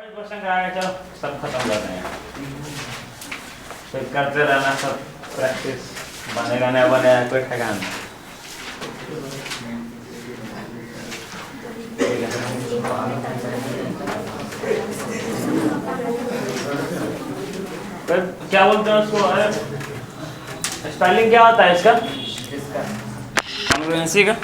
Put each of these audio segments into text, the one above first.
Question कराया, चलो सब खत्म कर रहे हैं, फिर करते रहना सब प्रैक्टिस, बनेगा नहीं बनेगा कोई ठिकाना नहीं। फिर क्या बोलते हैं उसको, स्पेलिंग क्या होता है इसका, कॉन्ग्रुएंसी का?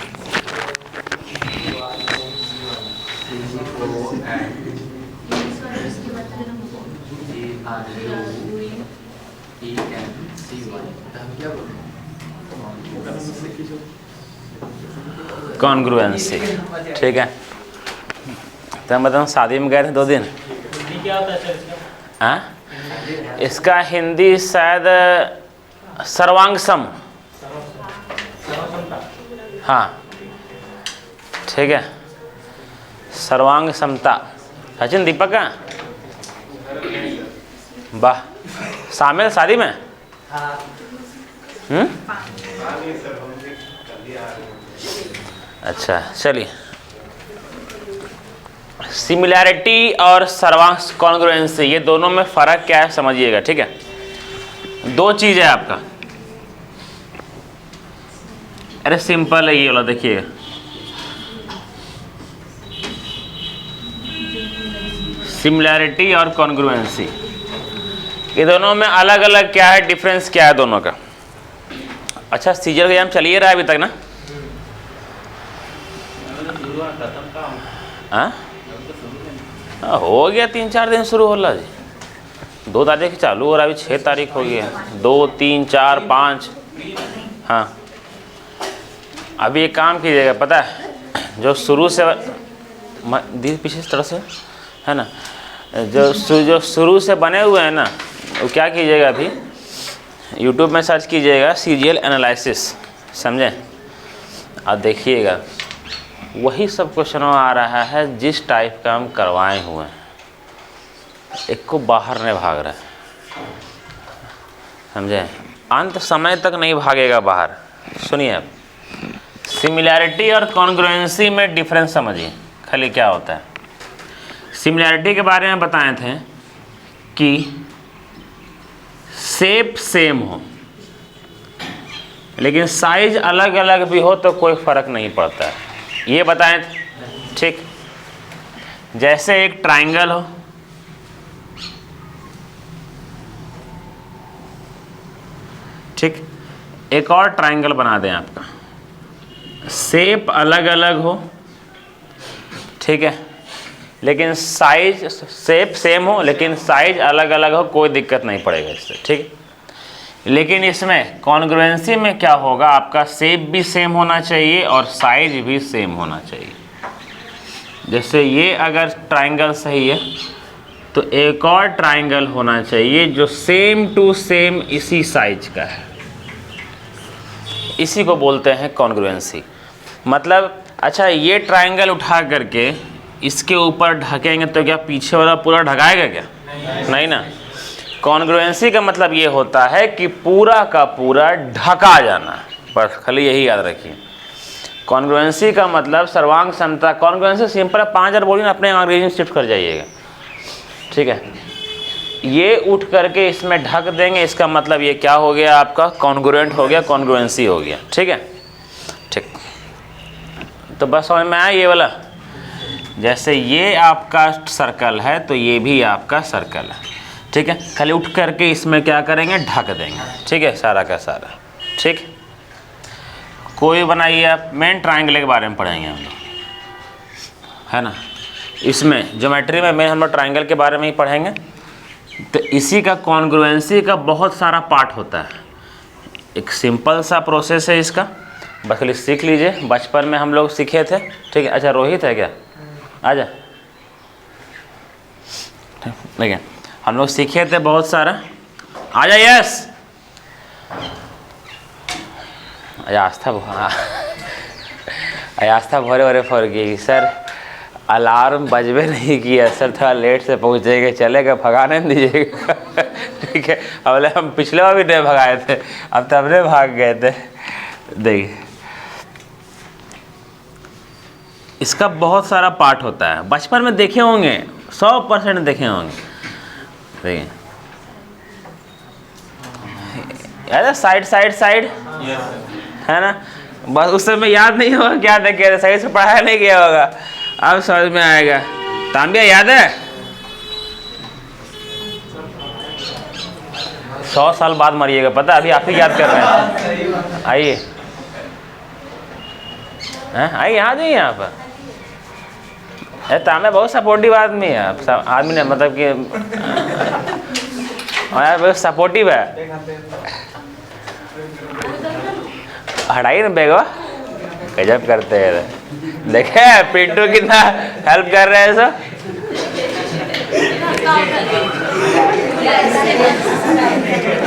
कॉन्ग्रुएंसी, ठीक है। तो मैं बताऊँ, शादी में गए थे 2 दिन। क्या होता है इसका? हाँ, इसका हिंदी शायद सर्वांग सम, हाँ ठीक है, सर्वांग समता। सचिन दीपक का वाह, शामिल शादी में? अच्छा चलिए, सिमिलैरिटी और सर्वांग कॉन्ग्रुएंसी, ये दोनों में फ़र्क क्या है समझिएगा, ठीक है। 2 चीज़ है आपका, अरे सिंपल है ये वाला, देखिए सिमिलैरिटी और कॉन्ग्रुएंसी, ये दोनों में अलग अलग क्या है, डिफरेंस क्या है दोनों का। अच्छा, सीजर का एग्जाम चलिए रहा है अभी तक ना? हाँ हो गया, 3-4 दिन शुरू हो रहा जी। 2 तारीख चालू हो रहा, अभी 6 तारीख हो गया, 2, 3, 4, 5। हाँ, अभी एक काम कीजिएगा, पता है, जो शुरू से पीछे तरह से है ना, जो शुरू से बने हुए हैं ना, वो क्या कीजिएगा, अभी YouTube में सर्च कीजिएगा सीरियल एनालिसिस, समझे, और देखिएगा वही सब क्वेश्चन आ रहा है जिस टाइप का हम करवाए हुए हैं, एक को बाहर नहीं भाग रहा है, समझे, अंत समय तक नहीं भागेगा बाहर। सुनिए, अब सिमिलैरिटी और कॉन्ग्रुएंसी में डिफरेंस समझिए खाली क्या होता है। सिमिलैरिटी के बारे में बताए थे कि शेप सेम हो लेकिन साइज अलग अलग भी हो तो कोई फ़र्क नहीं पड़ता है, ये बताएं थे, ठीक। जैसे एक ट्रायंगल हो, ठीक, एक और ट्रायंगल बना दें आपका, शेप अलग अलग हो, ठीक है, लेकिन साइज, शेप सेम हो लेकिन साइज अलग अलग हो, कोई दिक्कत नहीं पड़ेगा इससे, ठीक। लेकिन इसमें कॉन्ग्रुएंसी में क्या होगा, आपका शेप भी सेम होना चाहिए और साइज भी सेम होना चाहिए। जैसे ये अगर ट्रायंगल सही है तो एक और ट्रायंगल होना चाहिए जो सेम टू सेम इसी साइज का है, इसी को बोलते हैं कॉन्ग्रुएंसी। मतलब अच्छा, ये ट्रायंगल उठा करके इसके ऊपर ढकेंगे तो क्या पीछे वाला पूरा ढकाएगा क्या? नहीं ना। कॉन्ग्रुएंसी का मतलब ये होता है कि पूरा का पूरा ढका जाना, बस खाली यही याद रखिए। कॉन्ग्रुएंसी का मतलब सर्वांग समता। कॉन्ग्रुएंसी सिंपल है, 5000 बोलिए ना, अपने अंग्रेजी में शिफ्ट कर जाइएगा, ठीक है। ये उठ करके इसमें ढक देंगे, इसका मतलब ये क्या हो गया, आपका कॉन्ग्रुएंट हो गया, कॉन्ग्रुएंसी हो गया, ठीक है, ठीक। तो बस समझ में आया ये वाला। जैसे ये आपका सर्कल है तो ये भी आपका सर्कल है, ठीक है, खाली उठ करके इसमें क्या करेंगे, ढक देंगे, ठीक है, सारा का सारा, ठीक। कोई बनाइए आप, मेन ट्रायंगल के बारे में पढ़ेंगे हम लोग, है ना, इसमें ज्योमेट्री में मेन हम लोग ट्रायंगल के बारे में ही पढ़ेंगे। तो इसी का कॉन्ग्रुएंसी का बहुत सारा पार्ट होता है, एक सिंपल सा प्रोसेस है इसका, बस खाली सीख लीजिए, बचपन में हम लोग सीखे थे, ठीक है। अच्छा रोहित है क्या, आजा, ठीक है, हम लोग सीखे थे बहुत सारा, आजा, यस, आस्था भरे भरे फर गई सर, अलार्म बजबे नहीं किया सर, थोड़ा लेट से पहुँचेगा, चलेगा, भगाने नहीं दीजिएगा ठीक है। अब हम पिछले बार भी नहीं भगाए थे, अब तब ने भाग गए थे। देखिए इसका बहुत सारा पार्ट होता है, बचपन में देखे होंगे, 100% देखे होंगे। देखिए यार साइड साइड साइड है ना, बस उस समय याद नहीं होगा क्या देखे थे, सही से पढ़ाया नहीं गया होगा, अब समझ में आएगा। तांबिया याद है? 100 साल बाद मरिएगा पता, अभी आप ही याद कर रहे हैं। आइए आइए, यहाँ जाइए यहाँ पर। तांबिया बहुत सपोर्टिव आदमी है, आप सब आदमी ने मतलब कि यार बहुत सपोर्टिव है। हटाइए ना बेगो, गजब करते हैं। देखे पिंटू कितना हेल्प कर रहे हैं सब।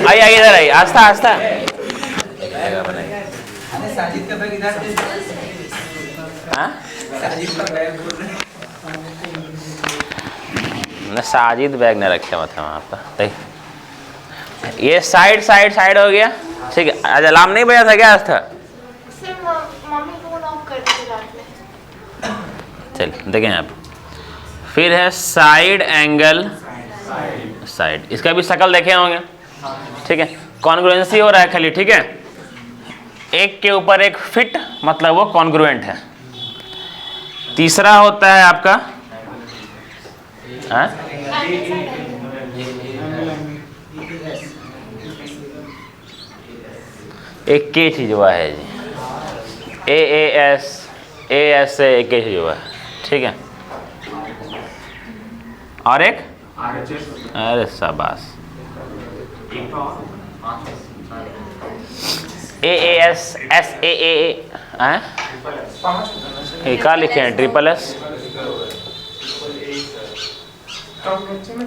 आइए आइए इधर आइए, आस्था आस्था। साजिद बैग न रखे मतलब वहाँ पर। ये साइड साइड साइड हो गया, ठीक है। आज अलार्म नहीं बजा था क्या आज था? मम्मी फोन ऑफ कर दी रात में। चलिए देखें आप, फिर है साइड एंगल साइड, इसका भी शक्ल देखे होंगे, ठीक है। कॉन्ग्रुएंसी हो रहा है खाली, ठीक है। एक के ऊपर एक फिट, मतलब वो कॉन्ग्रुएंट है। तीसरा होता है आपका एक के चीज हुआ है जी, एएस से एक के चीज हुआ है, ठीक है। और एक अरे शाबाश, एएस एस ए क्या लिखे हैं? Triple S.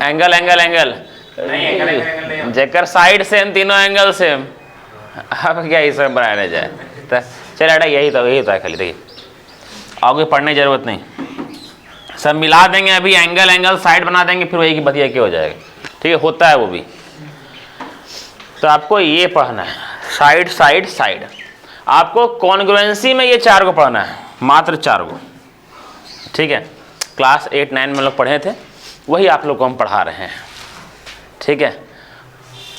Angle angle angle जेकर साइड सेम, तीनों एंगल सेम। अब क्या इस समय बनाने जाए तो चल अड़ा, यही था खाली। देखिए आगे पढ़ने की जरूरत नहीं, सब मिला देंगे अभी, एंगल एंगल साइड बना देंगे, फिर वही की बतिया क्या हो जाएगा, ठीक है। होता है वो भी। तो आपको ये पढ़ना है साइड साइड साइड। आपको कॉन्ग्रुएंसी में ये 4 को पढ़ना है, मात्र 4 को, ठीक है। क्लास 8 9 में लोग पढ़े थे, वही आप लोग को हम पढ़ा रहे हैं, ठीक है।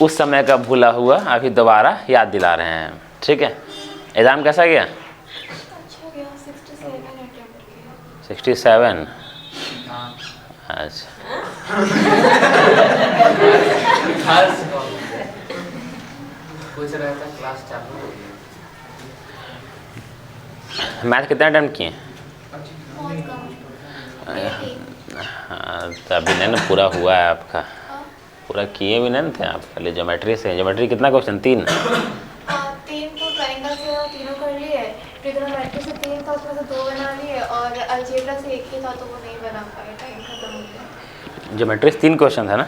उस समय का भूला हुआ अभी दोबारा याद दिला रहे हैं, ठीक है। एग्ज़ाम कैसा गया? अच्छा गया, 67 अटेम्प्ट किया। 67, अच्छा। मैथ कितने अटेम्प्ट किए? हाँ तो अभी नहीं ना पूरा हुआ है आपका, पूरा किए भी नहीं थे आप, खाली ज्योमेट्री से। ज्योमेट्री कितना क्वेश्चन? 3 तो ट्रायंगल से तीनों कर लिए, ट्रिग्नोमेट्री से 3 था, उसमें से 2 बना लिए, और अलजेब्रा से 1 ही था तो वो नहीं बना पाए, टाइम खत्म हो गया। ज्योमेट्री से 3 क्वेश्चन था ना?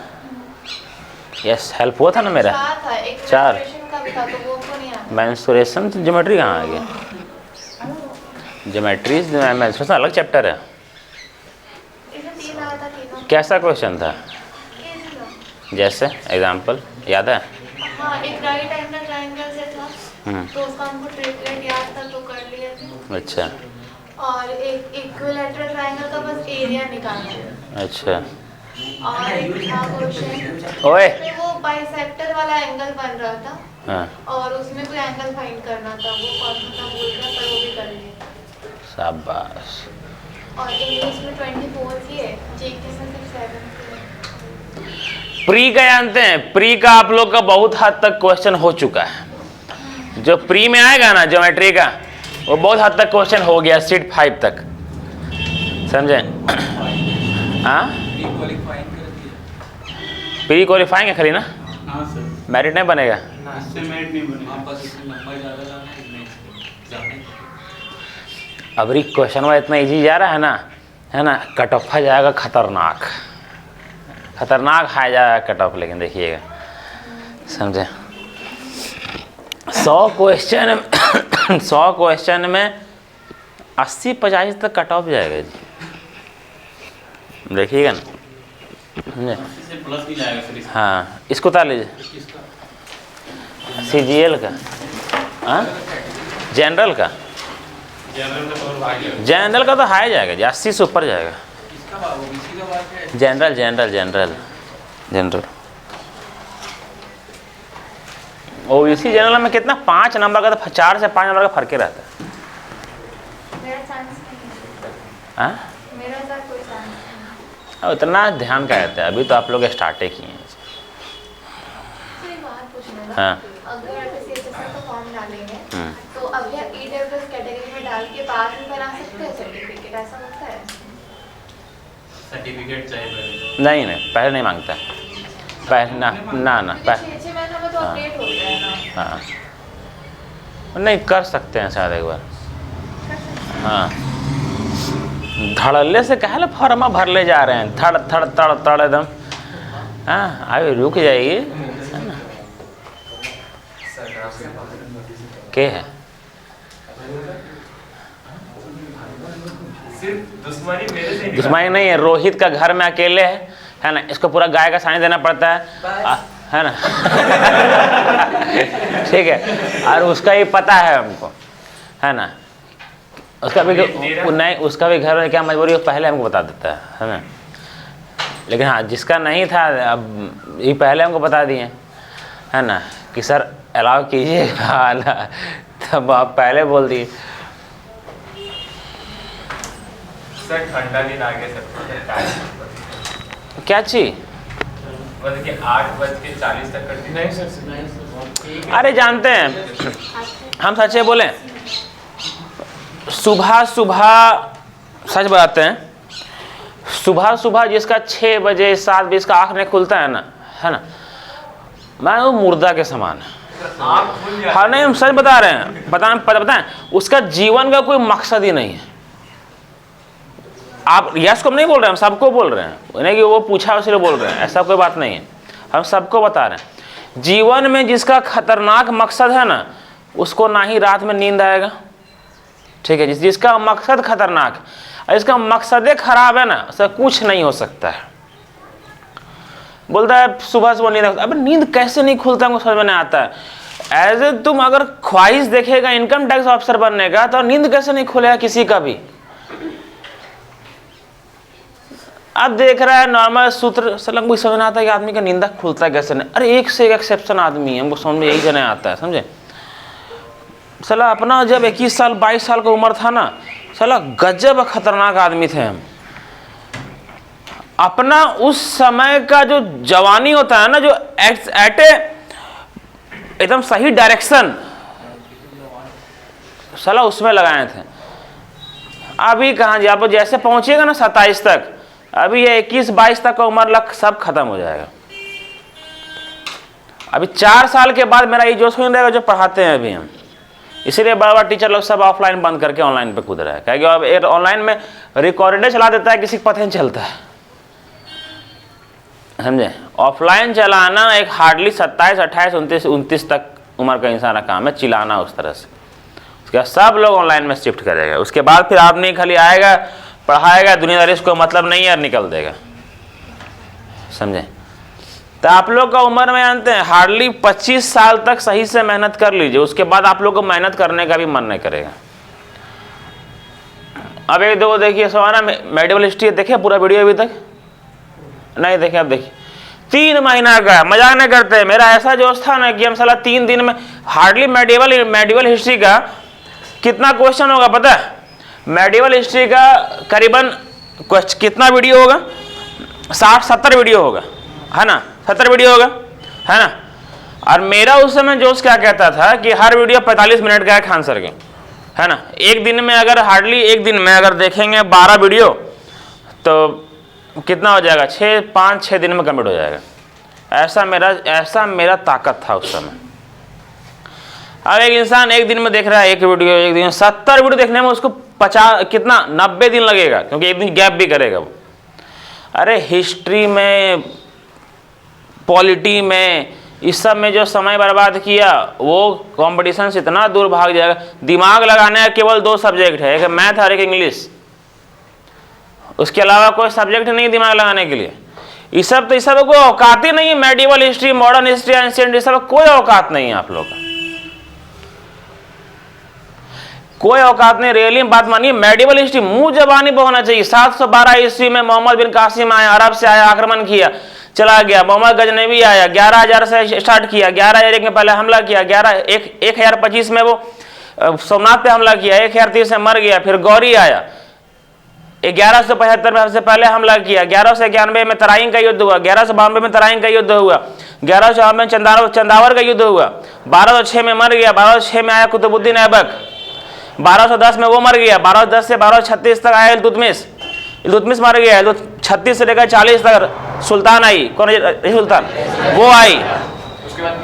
यस, हेल्प हुआ था ना मेरा? 4 था, एक 4 मेंसुरेशन का भी था तो वो नहीं आया। मेंसुरेशन तो ज्योमेट्री कहाँ आ गया? ज्योमेट्री मेंसुरेशन अलग चैप्टर है। इसमें 3 आया था, तीनों कैसा क्वेश्चन था? इजी था। जैसे एग्जाम्पल याद है? हाँ, एक राइट एंगल ट्रायंगल से था, तो उसका हमको ट्रिपलेट याद था तो कर लिए थे। अच्छा। और एक इक्विलैटरल ट्रायंगल का बस एरिया निकालना है। अच्छा। और एक था क्वेश्चन, ओए वो बाइसेक्टर वाला एंगल बन रहा था, हाँ और उसमें कोई एंगल फाइंड करना था, वो कौन सा था बोल रहा, पर वो भी कर लिए। शाबाश। और इंग्लिश में 24 की है, जीके में सिर्फ 7 की है। प्री का जानते हैं? प्री का आप लोग का बहुत हद तक क्वेश्चन हो चुका है। जो प्री में आएगा ना ज्योमेट्री का, वो बहुत हद तक क्वेश्चन हो गया, सीट 5 तक, समझे? हाँ प्री क्वालिफाइंग है खाली ना? हाँ सर, मेरिट नहीं बनेगा? इससे मेरिट नहीं बनेगा। बस इसमें लंबाई ज़्यादा जाना है। अब री क्वेश्चन में इतना इजी जा रहा है ना, कट ऑफ आ जाएगा खतरनाक, खतरनाक हाई जाएगा कट ऑफ। लेकिन देखिएगा, समझे? 100 क्वेश्चन में 80-85 तक कट ऑफ जाएगा जी, देखिएगा ना, समझे? प्लस भी जाएगा सर इसका। हाँ, इसको उतार लीजिए। CGL का, हाँ जनरल का, जनरल का तो और भाग गया। जनरल का तो हाई जाएगा जी, 80 से ऊपर जाएगा। इसका बात ओबीसी का बात है। General general general general OBC general में कितना 5 नंबर का, तो 4 से 5 नंबर का फर्क ही रहता है। मेरा चांस नहीं है, हाँ मेरा साथ कोई चांस नहीं। अब इतना ध्यान का रहता है, अभी तो आप लोग स्टार्टे किए हैं। तो एक बात पूछना था, हाँ अगर सीएचएसएल का फॉर्म डालेंगे हम्म। तो अभी आप ईडब्ल्यूएस कैटेगरी में डाल के बाद में बना सकते हैं सर्टिफिकेट, ऐसा होता है? सर्टिफिकेट चाहिए पहले। नहीं नहीं, पहले नहीं मांगता, पहले ना ना ना क्योंकि 6-6 महीनों में तो हाँ। अपडेट होता है ना। हाँ नहीं, कर सकते हैं शायद एक बार। हाँ धड़ल्ले से कहे ना फॉर्मा भर ले जा रहे हैं, थड़ थड़ तड़ तड़ एकदम। हाँ अभी रुक जाइए, है ना। क्या है सिर्फ दुश्मनी मेरे से दुश्मनी नहीं है, रोहित का घर में अकेले है ना, इसको पूरा गाय का सानी देना पड़ता है ना। ठीक है, और उसका ही पता है हमको, है ना। उसका भी नहीं, उसका भी घर में क्या मजबूरी है पहले हमको बता देता है ना। लेकिन हाँ जिसका नहीं था अब ये पहले हमको बता दिए, है ना, कि सर अलाउ कीजिएगा ना, तब आप पहले बोल दिए। सर ठंडा दिन आ गया सर, क्या चीज? मतलब कि 8:40 तक कर दी। नहीं सर, अरे जानते हैं हम सच्चे बोले, सुबह सुबह सच बताते हैं, सुबह सुबह जिसका 6 बजे 7 बजे इसका आँख नहीं खुलता है ना, मैं वो मुर्दा के समान है। हाँ नहीं, हम सच बता रहे हैं, बताएं उसका जीवन का कोई मकसद ही नहीं है। आप यस को हम नहीं बोल रहे हैं, हम सबको बोल रहे हैं, उन्हें कि वो पूछा इसलिए बोल रहे हैं, ऐसा कोई बात नहीं है। हम सबको बता रहे हैं, जीवन में जिसका खतरनाक मकसद है ना, उसको ना ही रात में नींद आएगा। ठीक है, जिसका मकसद खतरनाक है, इसका मकसद खराब है ना, उसका कुछ नहीं हो सकता है। बोलता है सुबह सुबह नींद, अब नींद कैसे नहीं खुलता हमको समझ में नहीं आता है। एज ए तुम अगर ख्वाहिश देखेगा इनकम टैक्स ऑफिसर बनने का, तो नींद कैसे नहीं खुलेगा किसी का भी। अब देख रहा है नॉर्मल सूत्र सलम, कोई समझ आता है कि आदमी का नींदा खुलता है कैसे नहीं। अरे एक से एक एक्सेप्शन आदमी है, हमको समझ में यही नहीं आता है, समझे। सला अपना जब 21 साल 22 साल का उम्र था ना, सला गजब खतरनाक आदमी थे हम। अपना उस समय का जो जवानी होता है ना, जो एट ए एकदम सही डायरेक्शन, सला उसमें लगाए थे। अभी कहाँ जी, आप जैसे पहुंचेगा ना 27 तक, अभी ये 21-22 तक का उम्र लग सब खत्म हो जाएगा। अभी 4 साल के बाद मेरा ये जोश नहीं रहेगा जो पढ़ाते हैं अभी हम। इसीलिए बार बार टीचर लोग सब ऑफलाइन बंद करके ऑनलाइन पे कूद रहा है, क्योंकि अब ऑनलाइन में रिकॉर्डेड चला देता है, किसी को पता नहीं चलता है, समझे। ऑफलाइन चलाना एक हार्डली 27, 28, 29 तक उम्र का इंसान का काम है, चिल्लाना उस तरह से। उसके बाद सब लोग ऑनलाइन में शिफ्ट करेगा, उसके बाद फिर आप नहीं खाली आएगा पढ़ाएगा, दुनियादारी इसको मतलब नहीं है, निकल देगा, समझे। तो आप लोग का उम्र में जानते हैं हार्डली 25 साल तक सही से मेहनत कर लीजिए, उसके बाद आप लोग को मेहनत करने का भी मन नहीं करेगा। अब एक दो देखिए सवाना मेडिकल हिस्ट्री देखे पूरा वीडियो अभी तक नहीं देखे, अब देखिए 3 महीना का मजाक नहीं करते। मेरा ऐसा जोश था ना कि हम साला 3 दिन में हार्डली मेडिकल हिस्ट्री का कितना क्वेश्चन होगा पता है। मेडिकल हिस्ट्री का करीबन कितना वीडियो होगा, 60-70 वीडियो होगा, है ना, 70 वीडियो होगा, है ना। और मेरा उस समय जोश क्या कहता था कि हर वीडियो 45 मिनट का है खान सर के, है ना। एक दिन में अगर हार्डली एक दिन में अगर देखेंगे 12 वीडियो तो कितना हो जाएगा, 5-6 दिन में कंप्लीट हो जाएगा। ऐसा मेरा ताकत था उस समय। अब एक इंसान एक दिन में देख रहा है एक वीडियो, एक दिन 70 वीडियो देखने में उसको 90 दिन लगेगा, क्योंकि एक दिन गैप भी करेगा वो। अरे हिस्ट्री में, पॉलिटी में, इस सब में जो समय बर्बाद किया, वो कंपटीशन से इतना दूर भाग जाएगा। दिमाग लगाने का केवल 2 सब्जेक्ट है, एक मैथ और एक इंग्लिश, उसके अलावा कोई सब्जेक्ट नहीं दिमाग लगाने के लिए। इस सब कोई औकात ही नहीं है। Medieval history, modern history, ancient, इस सब कोई औकात नहीं है आप लोग का। कोई औकात नहीं, रियली बात मानिए। मेडिवल हिस्ट्री मुंह जबानी पर होना चाहिए। 712 ईस्वी में मोहम्मद बिन कासिम आया, अरब से आया, आक्रमण किया, चला गया। मोहम्मद गजनवी आया, 11,000 से स्टार्ट किया, 11,001 में पहले हमला किया, 1025 में वो सोमनाथ पे हमला किया, 1030 से मर गया। फिर गौरी आया, 1175 में सबसे पहले हमला किया, 1191 में तराइन का युद्ध हुआ, 1192 में तराइन का युद्ध हुआ, 1194 में चंदावर का युद्ध हुआ, 1206 में मर गया, 1206 में आया कुतुबुद्दीन ऐबक, 1210 में वो मर गया, 1210 से 1236 तक आया इल्तुतमिश मर गया, 36 से लेकर 40 तक सुल्तान आई, कौन सुल्तान, वो आई।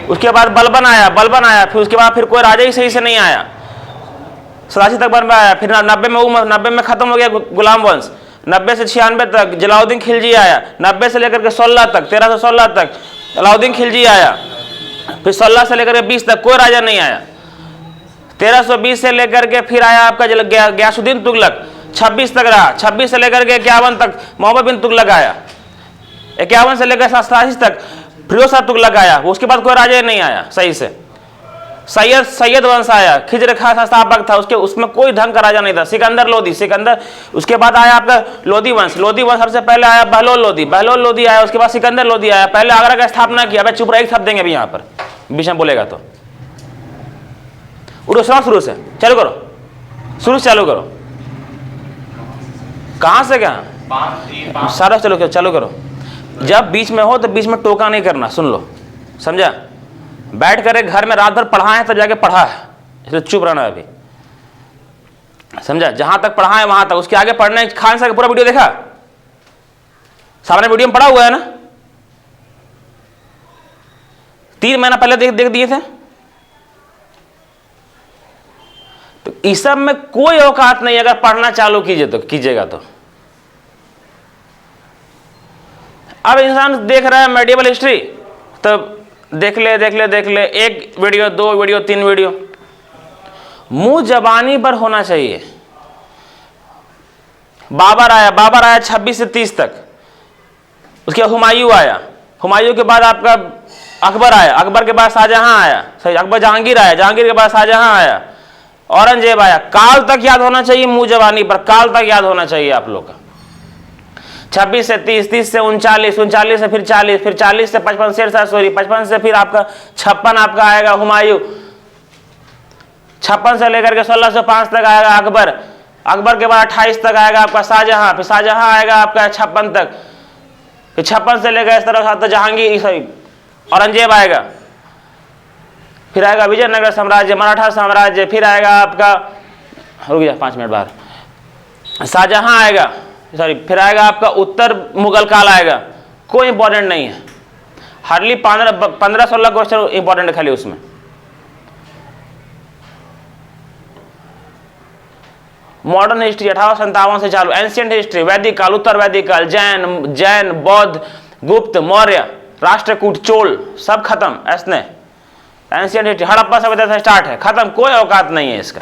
उसके बाद बलबन आया, फिर उसके बाद फिर कोई राजा ही सही से नहीं आया, 87 तक बन आया। फिर 90 में खत्म हो गया गुलाम वंश, 90 से 96 तक जलाउद्दीन खिलजी आया, 90 से लेकर के 16 तक 1316 तक अलाउद्दीन खिलजी आया, फिर 16 से लेकर के 20 तक कोई राजा नहीं आया, 1320 से लेकर के फिर आया आपका गयासुद्दीन तुगलक, 26 तक रहा, 26 से लेकर के 51 तक मोहम्मद बिन तुगलक आया, 51 से लेकर 87 तक फिरोज शाह तुगलक आया। उसके बाद कोई राजा नहीं आया सही से। सैयद वंश आया, खिज्र खां संस्थापक था, उसमें कोई ढंग का राजा नहीं था। सिकंदर लोदी, उसके बाद आया आपका लोदी वंश सबसे पहले आया, बहलोल लोदी आया, उसके बाद सिकंदर लोदी आया। पहले आगरा का स्थापना किया। चुप रहे, एक शब्द देंगे अभी यहाँ पर, बीच में बोलेगा तो उठो, शुरू से चालू करो, शुरू से चालू करो, कहाँ से कहाँ सारा चालू करो। जब बीच में हो तो बीच में टोका नहीं करना, सुन लो, समझा? बैठ कर घर में रात भर पढ़ा है तब जाके पढ़ा है, इसलिए चुप रहना अभी, समझा? जहां तक पढ़ा है वहां तक, उसके आगे पढ़ने खान साहब का पूरा वीडियो देखा, सामने वीडियो में पढ़ा हुआ है ना, 3 महीना पहले देख दिए थे। तो इस सब में कोई औकात नहीं, अगर पढ़ना चालू कीजिएगा तो। अब इंसान देख रहा है मेडिवल हिस्ट्री, तब देख ले, एक वीडियो, 2 वीडियो, 3 वीडियो, मुंह जबानी पर होना चाहिए। बाबर आया 26 से 30 तक, उसके बाद हुमायूं आया, हुमायूं के बाद आपका अकबर आया, अकबर के बाद शाहजहां आया, सही, अकबर जहांगीर आया, जहांगीर के बाद शाहजहां आया, औरंगजेब आया। काल तक याद होना चाहिए, मुंह जबानी पर काल तक याद होना चाहिए आप लोग का। 26 से 30, 30 से 39, 39 से फिर 40, फिर 40 से 55, 55 से फिर आपका 56 आपका आएगा हुमायूं, 56 से लेकर के 1605 तक आएगा अकबर, अकबर के बाद 28 तक आएगा आपका शाहजहां, फिर शाहजहां आएगा आपका 56 तक, फिर 56 से लेकर इस तरह तो जहांगीर, सॉरी औरंगजेब आएगा, फिर आएगा विजयनगर साम्राज्य, मराठा साम्राज्य, फिर आएगा आपका, रुक गया 5 मिनट बाहर, शाहजहां आएगा, सॉरी, फिर आएगा आपका उत्तर मुगल काल आएगा। कोई इंपॉर्टेंट नहीं है, हार्डली 15-16 क्वेश्चन इंपॉर्टेंट है खाली उसमें। मॉडर्न हिस्ट्री 1857 से चालू, एंशिएंट हिस्ट्री, वैदिक काल, उत्तर वैदिक काल, जैन, बौद्ध, गुप्त, मौर्य, राष्ट्रकूट, चोल, सब खत्म। ऐसने एंशिएंट हिस्ट्री, हड़प्पा सभ्यता से स्टार्ट है, खत्म, कोई औकात नहीं है इसका।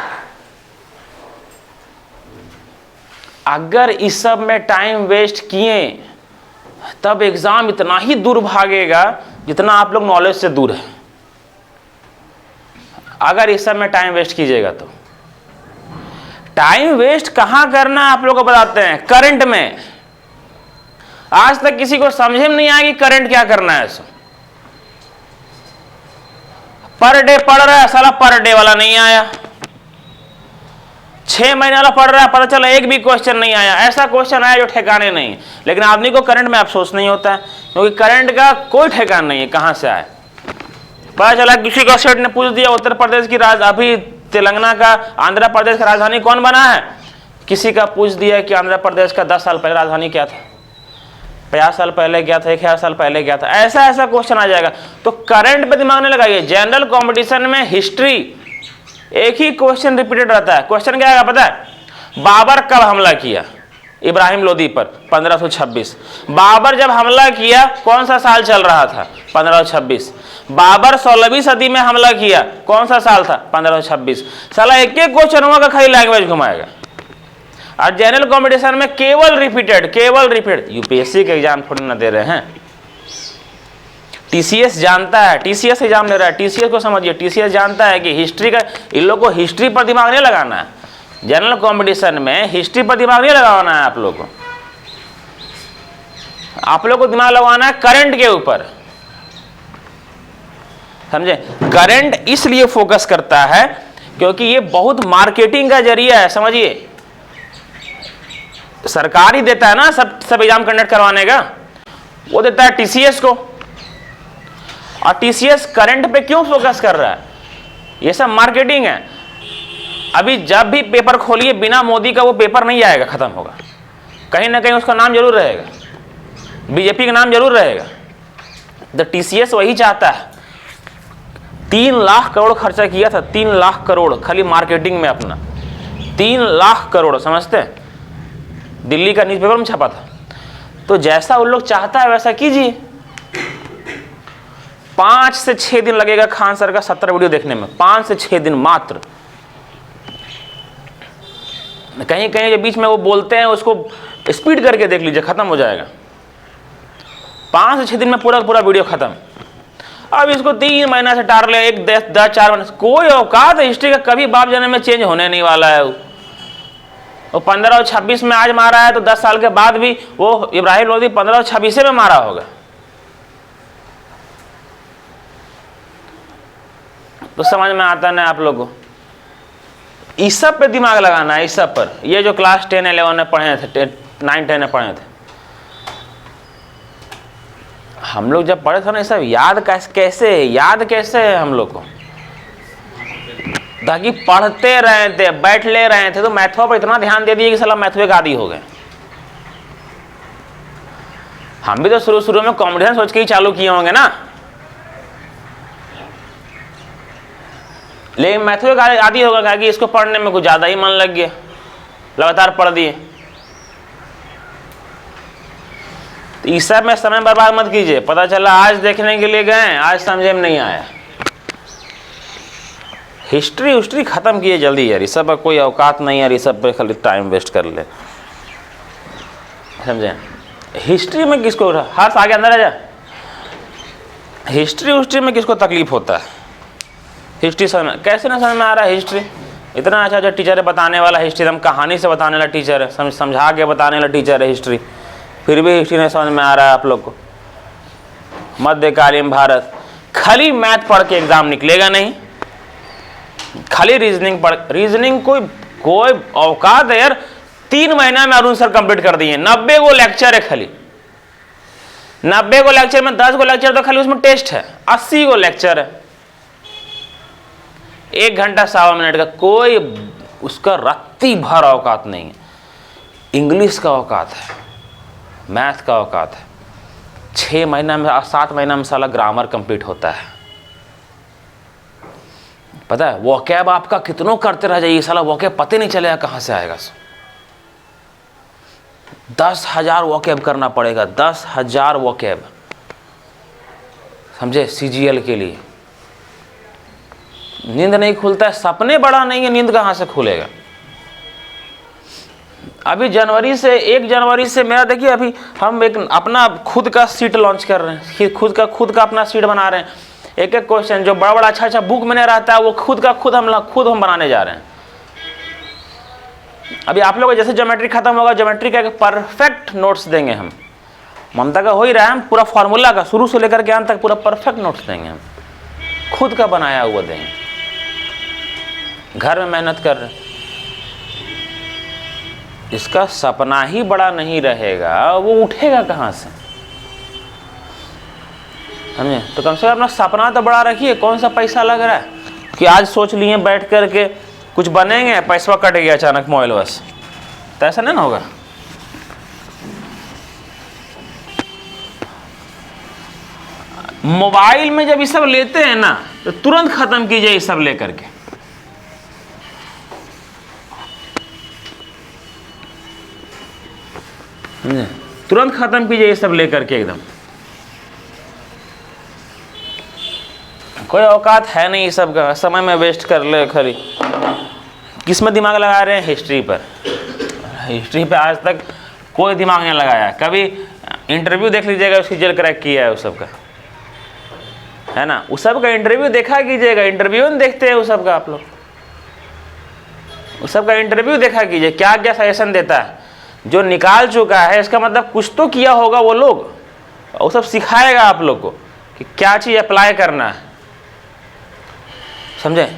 अगर इस सब में टाइम वेस्ट किए तब एग्जाम इतना ही दूर भागेगा जितना आप लोग नॉलेज से दूर है। अगर इस सब में टाइम वेस्ट कीजिएगा तो टाइम वेस्ट कहां करना आप लोग को बताते हैं, करंट में। आज तक किसी को समझे में नहीं आया कि करंट क्या करना है। पर डे पढ़ रहा है साला, पर डे वाला नहीं आया, 6 महीने वाला पढ़ रहा है, पता चला एक भी क्वेश्चन नहीं आया। ऐसा क्वेश्चन आया जो ठिकाने नहीं, लेकिन आदमी को करंट में अफसोस नहीं होता है, क्योंकि करंट का कोई ठिकाना नहीं है कहां से आया। पता चला किसी को सेट ने पूछ दिया उत्तर प्रदेश की अभी तेलंगाना का, आंध्र प्रदेश का राजधानी कौन बना है, किसी का पूछ दिया कि आंध्र प्रदेश का 10 साल पहले राजधानी क्या था, 50 साल पहले क्या था, 1000 साल पहले क्या था। ऐसा क्वेश्चन आ जाएगा। तो करंट पे दिमाग नहीं लगाइए। जनरल कंपटीशन में हिस्ट्री एक ही क्वेश्चन रिपीटेड रहता है। क्वेश्चन क्या है पता है, बाबर कब हमला किया इब्राहिम लोदी पर, 1526। बाबर जब हमला किया कौन सा साल चल रहा था, 1526। बाबर 16वीं सदी में हमला किया, कौन सा साल था, 1526। साला एक क्वेश्चन होगा खाली लैंग्वेज घुमाएगा। और जनरल कंपटीशन में केवल रिपीटेड। यूपीएससी के एग्जाम थोड़ी ना दे रहे हैं, टीसीएस जानता है, टीसीएस एग्जाम ले रहा है, टीसीएस को समझिए, टीसीएस जानता है कि हिस्ट्री का, इन लोग को हिस्ट्री पर दिमाग नहीं लगाना है। जनरल कंपटीशन में हिस्ट्री पर दिमाग नहीं लगाना है आप लोग को। आप लोग को दिमाग लगाना है करंट के ऊपर, समझे। करंट इसलिए फोकस करता है क्योंकि ये बहुत मार्केटिंग का जरिया है, समझिए। सरकार ही देता है ना सब एग्जाम कंडक्ट करवाने का, वो देता है टीसीएस को। और टीसीएस करंट पे क्यों फोकस कर रहा है? ये सब मार्केटिंग है। अभी जब भी पेपर खोलिए बिना मोदी का वो पेपर नहीं आएगा, खत्म होगा। कहीं ना कहीं उसका नाम जरूर रहेगा, बीजेपी का नाम जरूर रहेगा। तो टीसीएस वही चाहता है। 3 लाख करोड़ खर्चा किया था, 3 लाख करोड़ खाली मार्केटिंग में अपना, 3 लाख करोड़, समझते हैं। दिल्ली का न्यूज़पेपर में छपा था। तो जैसा उन लोग चाहता है वैसा कीजिए। 5 से 6 दिन लगेगा खान सर का 70 वीडियो देखने में, 5 से 6 दिन मात्र। कहीं कहीं जो बीच में वो बोलते हैं उसको स्पीड करके देख लीजिए, खत्म हो जाएगा। 5 से 6 दिन में पूरा वीडियो खत्म। अब इसको 3 महीना से टार ले, 1 10 4 महीने, कोई औकात हिस्ट्री का कभी बाप जाने में चेंज होने नहीं वाला है। वो 15 और 26 में आज मारा है तो 10 साल के बाद भी वो इब्राहिम लोधी 15 और 26 में मारा होगा। तो समझ में आता ना आप लोगों को। इस सब पे दिमाग लगाना है, इस सब पर। ये जो क्लास 10 11 में पढ़े थे, 9 10 में पढ़े थे, हम लोग जब पढ़े थे ना, सब याद कैसे है हम लोग को, ताकि पढ़ते रहे थे, बैठ ले रहे थे। तो मैथ्स पर इतना ध्यान दे दिए कि साला मैथ्स के आदी हो गए। हम भी तो शुरू में कॉम्पिटिशन सोच के ही चालू किए होंगे ना, लेकिन मैथ्स के आदी होगा क्या कि इसको पढ़ने में कुछ ज्यादा ही मन लग गया, लगातार पढ़ दिए। तो इस सब में समय बर्बाद मत कीजिए। पता चला आज देखने के लिए गए, आज समझे में नहीं आया। हिस्ट्री खत्म किए जल्दी यार, इस सब पर कोई औकात नहीं यार, इस सब पे खाली टाइम वेस्ट कर ले, समझे। हिस्ट्री में किसको, हाथ आगे अंदर आ जा। हिस्ट्री में किसको तकलीफ होता है? हिस्ट्री समझ कैसे ना समझ में आ रहा है? हिस्ट्री इतना अच्छा टीचर है बताने वाला, हिस्ट्री हम कहानी से बताने वाला टीचर है, समझा के बताने वाला टीचर है हिस्ट्री, फिर भी हिस्ट्री नहीं समझ में आ रहा है आप लोग को। मध्यकालीन भारत, खाली मैथ पढ़ के एग्जाम निकलेगा नहीं, खाली रीजनिंग कोई औकात है यार। 3 महीना में अरुण सर कंप्लीट कर दिए। 90 गो लेक्चर है खाली, 90 गो लेक्चर में 10 गो लेक्चर तो खाली उसमें टेस्ट है, 80 गो लेक्चर है। 1 घंटा 1.25 मिनट का, कोई उसका रत्ती भर औकात नहीं है। इंग्लिश का औकात है, मैथ का औकात है। 6 महीना में 7 महीना में साला ग्रामर कंप्लीट होता है। पता है वोकैब आपका कितनों करते रह जाइए, साला वोकैब पता नहीं चलेगा कहाँ से आएगा। 10,000 वोकैब करना पड़ेगा, 10,000 वोकैब, समझे, सीजीएल के लिए। नींद नहीं खुलता है, सपने बड़ा नहीं है, नींद कहाँ से खुलेगा। अभी 1 जनवरी से मेरा देखिए, अभी हम एक अपना खुद का सीट लॉन्च कर रहे हैं, खुद का अपना सीट बना रहे हैं। एक क्वेश्चन जो बड़ा अच्छा बुक में नहीं रहता है वो खुद हम बनाने जा रहे हैं। अभी आप लोग जैसे ज्योमेट्री खत्म होगा, ज्योमेट्री का परफेक्ट नोट्स देंगे हम। ममता का हो ही रहा है, हम पूरा फॉर्मूला का शुरू से लेकर के अंत तक पूरा परफेक्ट नोट्स देंगे हम, खुद का बनाया हुआ देंगे। घर में मेहनत कर रहे, इसका सपना ही बड़ा नहीं रहेगा, वो उठेगा कहाँ से, समझे। तो कम से कम अपना सपना तो बड़ा रखिए। कौन सा पैसा लग रहा है कि आज सोच लिए बैठ करके कुछ बनेंगे, पैसा कट गया अचानक मोबाइल बस, तो ऐसा नहीं ना होगा। मोबाइल में जब ये सब लेते हैं ना तो तुरंत खत्म कीजिए ये सब लेकर के। तुरंत खत्म कीजिए ये सब लेकर के, एकदम कोई औकात है नहीं ये सब का। समय में वेस्ट कर ले खाली। किस में दिमाग लगा रहे हैं? हिस्ट्री पर। हिस्ट्री पे आज तक कोई दिमाग नहीं लगाया। कभी इंटरव्यू देख लीजिएगा, उसकी जेल क्रैक किया है उस सब का, है ना। उस सब का इंटरव्यू देखा कीजिएगा, इंटरव्यू नहीं देखते हैं उस सब का आप लोग। उस सबका इंटरव्यू देखा कीजिए, क्या क्या सजेशन देता है। जो निकाल चुका है इसका मतलब कुछ तो किया होगा वो लोग, वो सब सिखाएगा आप लोग को कि क्या चीज़ अप्लाई करना है, समझे।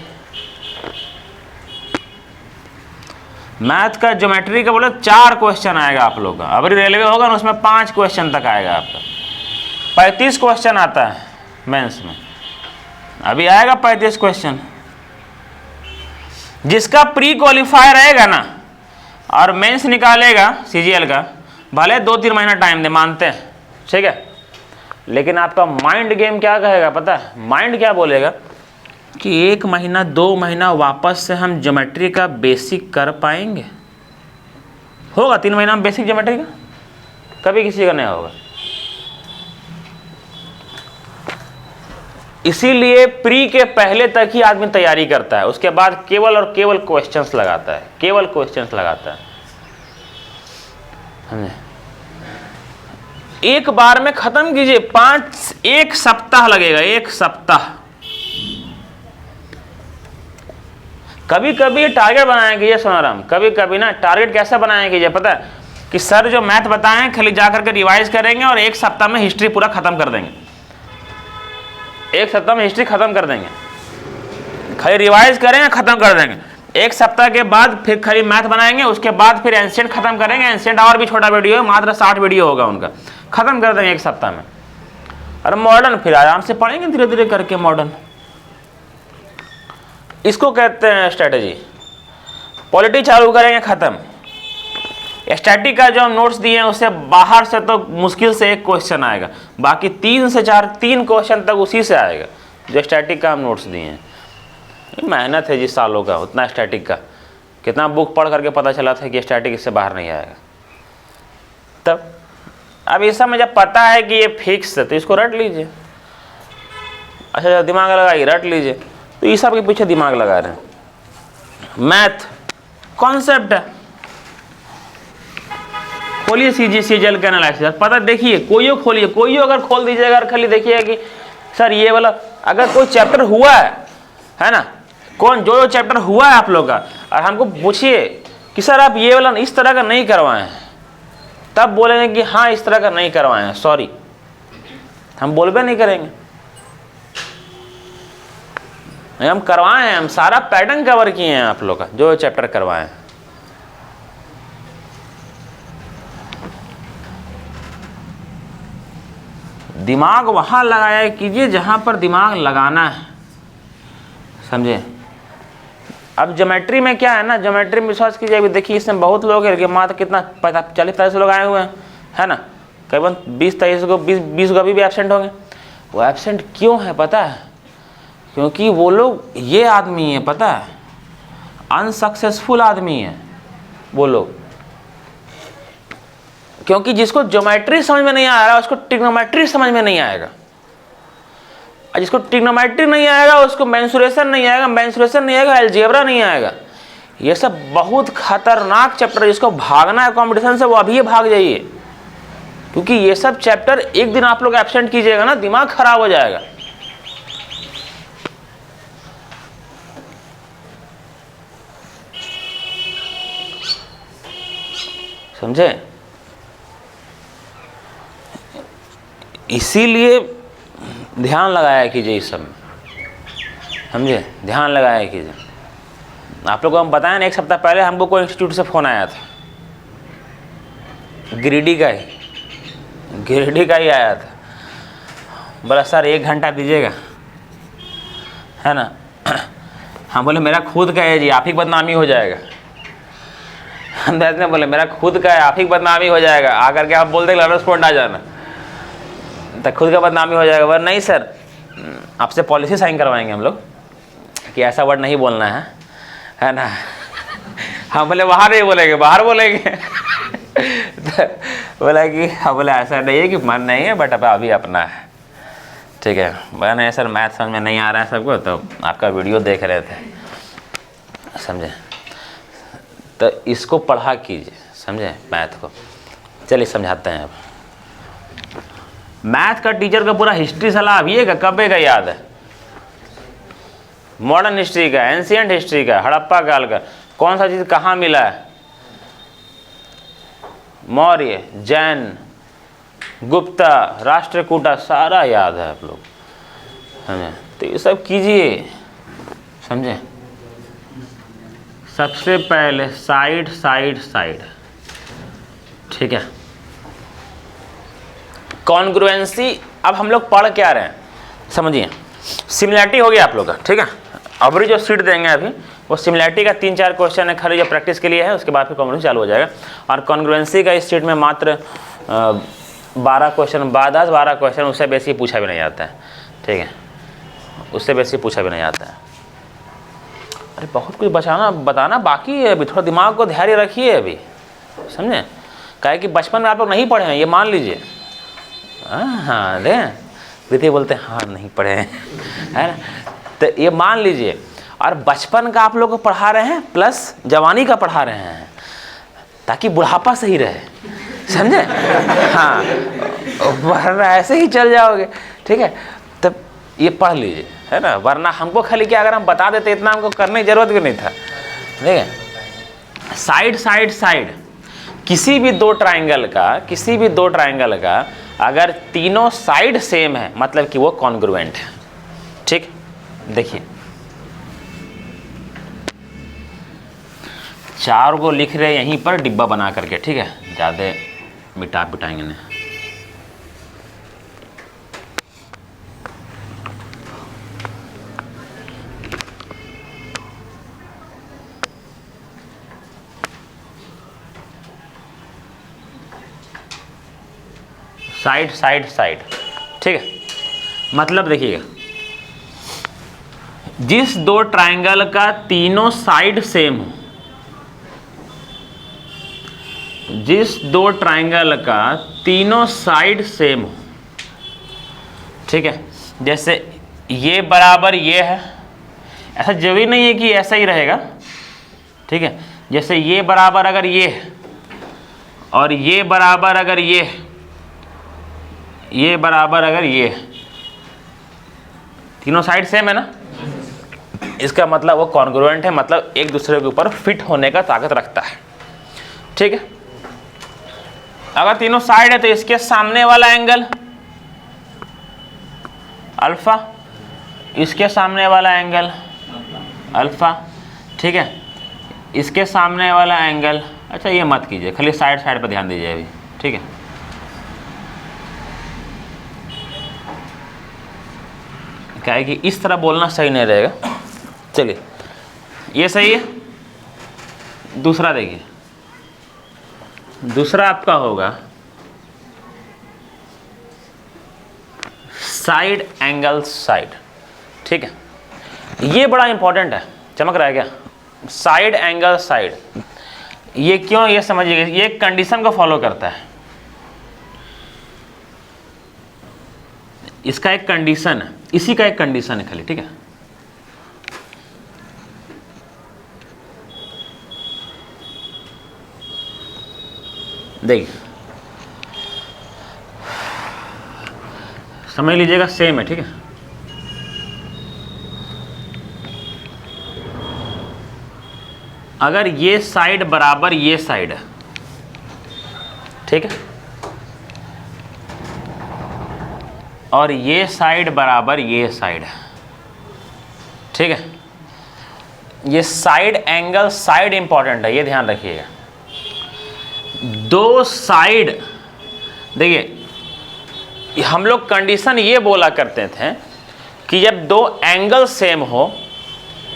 मैथ का ज्योमेट्री का बोले 4 क्वेश्चन आएगा आप लोग का। अभी रेलवे होगा ना उसमें 5 क्वेश्चन तक आएगा आपका। 35 क्वेश्चन आता है मेंस में, अभी आएगा 35 क्वेश्चन। जिसका प्री क्वालिफाई रहेगा ना और मेंस निकालेगा सीजीएल का, भले 2-3 महीना टाइम दे, मानते हैं, ठीक है। लेकिन आपका माइंड गेम क्या कहेगा पता है, माइंड क्या बोलेगा कि 1 महीना 2 महीना वापस से हम ज्योमेट्री का बेसिक कर पाएंगे। होगा 3 महीना में बेसिक ज्योमेट्री का? कभी किसी का नहीं होगा। इसीलिए प्री के पहले तक ही आदमी तैयारी करता है, उसके बाद केवल और केवल क्वेश्चंस लगाता है, केवल क्वेश्चंस लगाता है, समझे। एक बार में खत्म कीजिए, 1 सप्ताह लगेगा, 1 सप्ताह। कभी कभी टारगेट बनाया कीजिए सोनाराम, कभी कभी ना टारगेट कैसे बनाया कीजिए पता है कि सर जो मैथ बताएं खाली जा करके रिवाइज करेंगे और 1 सप्ताह में हिस्ट्री पूरा खत्म कर देंगे। 1 सप्ताह में हिस्ट्री खत्म कर देंगे, खाली रिवाइज करेंगे खत्म कर देंगे। 1 सप्ताह के बाद फिर खाली मैथ बनाएंगे, उसके बाद फिर एंशिएंट खत्म करेंगे। एंशिएंट और भी छोटा वीडियो है, मात्र 60 वीडियो होगा उनका, खत्म कर देंगे 1 सप्ताह में। और मॉडर्न फिर आराम से पढ़ेंगे धीरे धीरे करके मॉडर्न। इसको कहते हैं स्ट्रेटजी। पॉलिटी चालू करेंगे, खत्म। स्टैटिक का जो हम नोट्स दिए हैं उससे बाहर से तो मुश्किल से 1 क्वेश्चन आएगा, बाकी 3 से 4 3 क्वेश्चन तक उसी से आएगा जो स्टैटिक का हम नोट्स दिए हैं। मेहनत है जिस सालों का, उतना स्टैटिक का कितना बुक पढ़ करके पता चला था कि स्टैटिक इससे बाहर नहीं आएगा। तब अब इस समय जब पता है कि ये फिक्स है तो इसको रट लीजिए। अच्छा दिमाग लगाइए, रट लीजिए। तो इस सब के पीछे दिमाग लगा रहे हैं। मैथ कॉन्सेप्ट है, खोलिए सीजीएल का एनालिसिस, पता देखिए, कोई खोलिए, कोई अगर खोल दीजिएगा और खाली देखिएगा कि सर ये वाला अगर कोई चैप्टर हुआ है ना, कौन जो चैप्टर हुआ है आप लोग का, और हमको पूछिए कि सर आप ये वाला इस तरह का नहीं करवाए हैं, तब बोलेंगे कि हाँ इस तरह का नहीं करवाए हैं, सॉरी, हम बोलबे नहीं करेंगे। हम करवाए हैं, हम सारा पैटर्न कवर किए हैं आप लोग का, जो चैप्टर करवाए हैं। दिमाग वहां लगाया कीजिए जहां पर दिमाग लगाना है, समझे। अब ज्योमेट्री में क्या है ना, ज्योमेट्री में विश्वास कीजिए, अभी देखिए इसमें बहुत लोग हैं कि मात्र कितना 40-45 लोग आए हुए हैं, है ना। करीबन 20-23 को 20 को अभी भी एब्सेंट होंगे। वो एब्सेंट क्यों है पता है? क्योंकि वो लोग ये आदमी है पता है, अनसक्सेसफुल आदमी है वो लोग। क्योंकि जिसको ज्योमेट्री समझ में नहीं आ रहा उसको ट्रिग्नोमेट्री समझ में नहीं आएगा, और जिसको ट्रिग्नोमेट्री नहीं आएगा उसको मेंसुरेशन नहीं आएगा, मेंसुरेशन नहीं आएगा अलजेब्रा नहीं आएगा। ये सब बहुत खतरनाक चैप्टर, जिसको भागना है कंपटीशन से वो अभी भाग जाइए, क्योंकि ये सब चैप्टर एक दिन आप लोग एब्सेंट कीजिएगा ना, दिमाग खराब हो जाएगा। समझे। इसीलिए ध्यान लगाया कीजिए इस सब में, समझे, ध्यान लगाया कीजिए। आप लोगों को हम बताएं ना, 1 सप्ताह पहले हमको कोई इंस्टीट्यूट से फ़ोन आया था, गिरिडीह का ही आया था। बोला सर 1 घंटा दीजिएगा, है ना। हम बोले मेरा खुद का है जी, आप ही बदनामी हो जाएगा। हम बोले मेरा खुद का है, आप ही बदनामी हो जाएगा, आकर के आप बोल देंगे लर्नर्स पॉइंट आ जाना, तो खुद का बदनामी हो जाएगा। बोले नहीं सर, आपसे पॉलिसी साइन करवाएंगे हम लोग कि ऐसा वर्ड नहीं बोलना है ना। हम बोले बाहर नहीं बोलेंगे, बाहर बोलेंगे। बोला कि हाँ, बोला ऐसा नहीं है कि मन नहीं है, बट अब अभी अपना है, ठीक है। बोला नहीं सर मैथ समझ में नहीं आ रहा है सबको, तो आपका वीडियो देख रहे थे, समझे। तो इसको पढ़ा कीजिए, समझे, मैथ को। चलिए समझाते हैं। अब मैथ का टीचर का पूरा हिस्ट्री सलाह अभी है, कब्बे का याद है, मॉडर्न हिस्ट्री का, एंशिएंट हिस्ट्री का, हड़प्पा काल का, कौन सा चीज़ कहाँ मिला है? मौर्य, जैन, गुप्ता, राष्ट्रकूटा, सारा याद है आप लोग, समझे? तो ये सब कीजिए, समझे? सबसे पहले साइड साइड साइड, ठीक है। कॉन्ग्रुएंसी, अब हम लोग पढ़ क्या रहे हैं समझिए। सिमिलैरिटी हो गया आप लोग का, ठीक है। अभी जो सीट देंगे अभी वो सिमिलैरिटी का 3-4 क्वेश्चन है, खाली जो प्रैक्टिस के लिए है, उसके बाद फिर कॉन्ग्रुएंसी चालू हो जाएगा। और कॉन्ग्रुएंसी का इस सीट में मात्र 12 क्वेश्चन, 10-12 क्वेश्चन, उससे बेसी पूछा भी नहीं जाता है, ठीक है, उससे बेसी पूछा भी नहीं जाता है। अरे बहुत कुछ बताना बाकी है अभी, थोड़ा दिमाग को धैर्य रखिए अभी, समझे? काहे कि बचपन में आप लोग नहीं पढ़े हैं, ये मान लीजिए। हाँ दे दीदी बोलते हैं हाँ नहीं पढ़े हैं, है ना? तो ये मान लीजिए, और बचपन का आप लोग को पढ़ा रहे हैं प्लस जवानी का पढ़ा रहे हैं, ताकि बुढ़ापा सही रहे, समझे? हाँ, वरना ऐसे ही चल जाओगे, ठीक है। तब ये पढ़ लीजिए, है ना? वरना हमको खाली क्या, अगर हम बता देते इतना हमको करने की जरूरत भी नहीं था, ठीक है। साइड साइड साइड, किसी भी दो ट्राइंगल का अगर तीनों साइड सेम है मतलब कि वो कॉन्ग्रुएंट है, ठीक। देखिए 4 को लिख रहे यहीं पर डिब्बा बना करके, ठीक है, ज़्यादा मिटाएंगे नहीं। साइड साइड साइड, ठीक है। मतलब देखिएगा, जिस दो ट्राइंगल का तीनों साइड सेम हो, जिस दो ट्राइंगल का तीनों साइड सेम हो, ठीक है, जैसे ये बराबर ये है, ऐसा जरूरी नहीं है कि ऐसा ही रहेगा, ठीक है। जैसे ये बराबर अगर ये है और ये बराबर अगर ये बराबर अगर ये, तीनों साइड सेम है ना, इसका मतलब वो कॉन्ग्रुएंट है, मतलब एक दूसरे के ऊपर फिट होने का ताकत रखता है, ठीक है। अगर तीनों साइड है तो इसके सामने वाला एंगल अल्फा, इसके सामने वाला एंगल अल्फा, ठीक है, इसके सामने वाला एंगल, अच्छा ये मत कीजिए, खाली साइड साइड पर ध्यान दीजिए अभी, ठीक है। क्या है कि इस तरह बोलना सही नहीं रहेगा, चलिए ये सही है। दूसरा देखिए, दूसरा आपका होगा साइड एंगल साइड, ठीक है। ये बड़ा इंपॉर्टेंट है, चमक रहा है क्या? साइड एंगल साइड, ये क्यों, ये समझिएगा, ये कंडीशन को फॉलो करता है, इसका एक कंडीशन है, इसी का एक कंडीशन है खाली, ठीक है। देखिए समझ लीजिएगा, सेम है, ठीक है। अगर ये साइड बराबर ये साइड है, ठीक है, और ये साइड बराबर ये साइड है, ठीक है। ये साइड एंगल साइड इंपॉर्टेंट है, ये ध्यान रखिएगा। दो साइड, देखिए हम लोग कंडीशन ये बोला करते थे कि जब दो एंगल सेम हो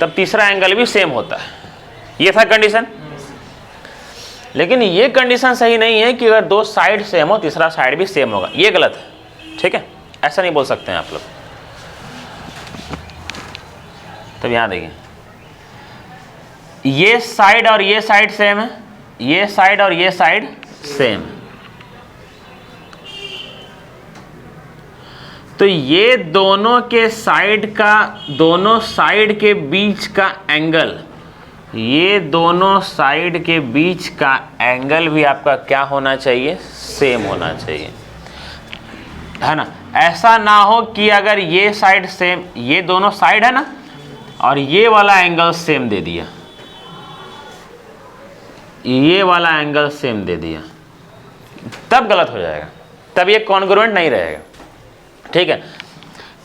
तब तीसरा एंगल भी सेम होता है, ये था कंडीशन। लेकिन ये कंडीशन सही नहीं है कि अगर दो साइड सेम हो तीसरा साइड भी सेम होगा, ये गलत है, ठीक है, ऐसा नहीं बोल सकते हैं आप लोग। तब यहां देखिए, ये साइड और ये साइड सेम है, ये साइड और ये साइड सेम, तो ये दोनों के साइड का, दोनों साइड के बीच का एंगल, ये दोनों साइड के बीच का एंगल भी आपका क्या होना चाहिए? सेम होना चाहिए, है ना। ऐसा ना हो कि अगर ये साइड सेम, ये दोनों साइड है ना, और ये वाला एंगल सेम दे दिया, ये वाला एंगल सेम दे दिया, तब गलत हो जाएगा, तब ये कॉन्ग्रुएंट नहीं रहेगा। ठीक है,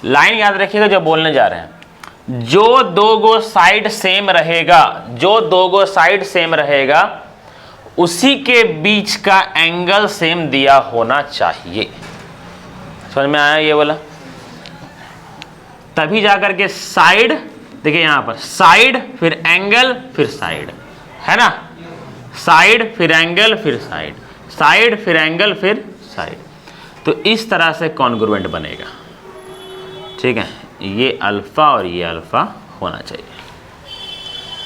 लाइन याद रखिएगा जो बोलने जा रहे हैं। जो दो गो साइड सेम रहेगा, जो दो गो साइड सेम रहेगा, उसी के बीच का एंगल सेम दिया होना चाहिए। समझ में आया ये वाला? तभी जाकर के साइड, देखिए यहां पर साइड फिर एंगल फिर साइड, है ना, साइड फिर एंगल फिर साइड, साइड फिर एंगल फिर साइड, तो इस तरह से कॉन्ग्रुएंट बनेगा। ठीक है, ये अल्फा और ये अल्फा होना चाहिए।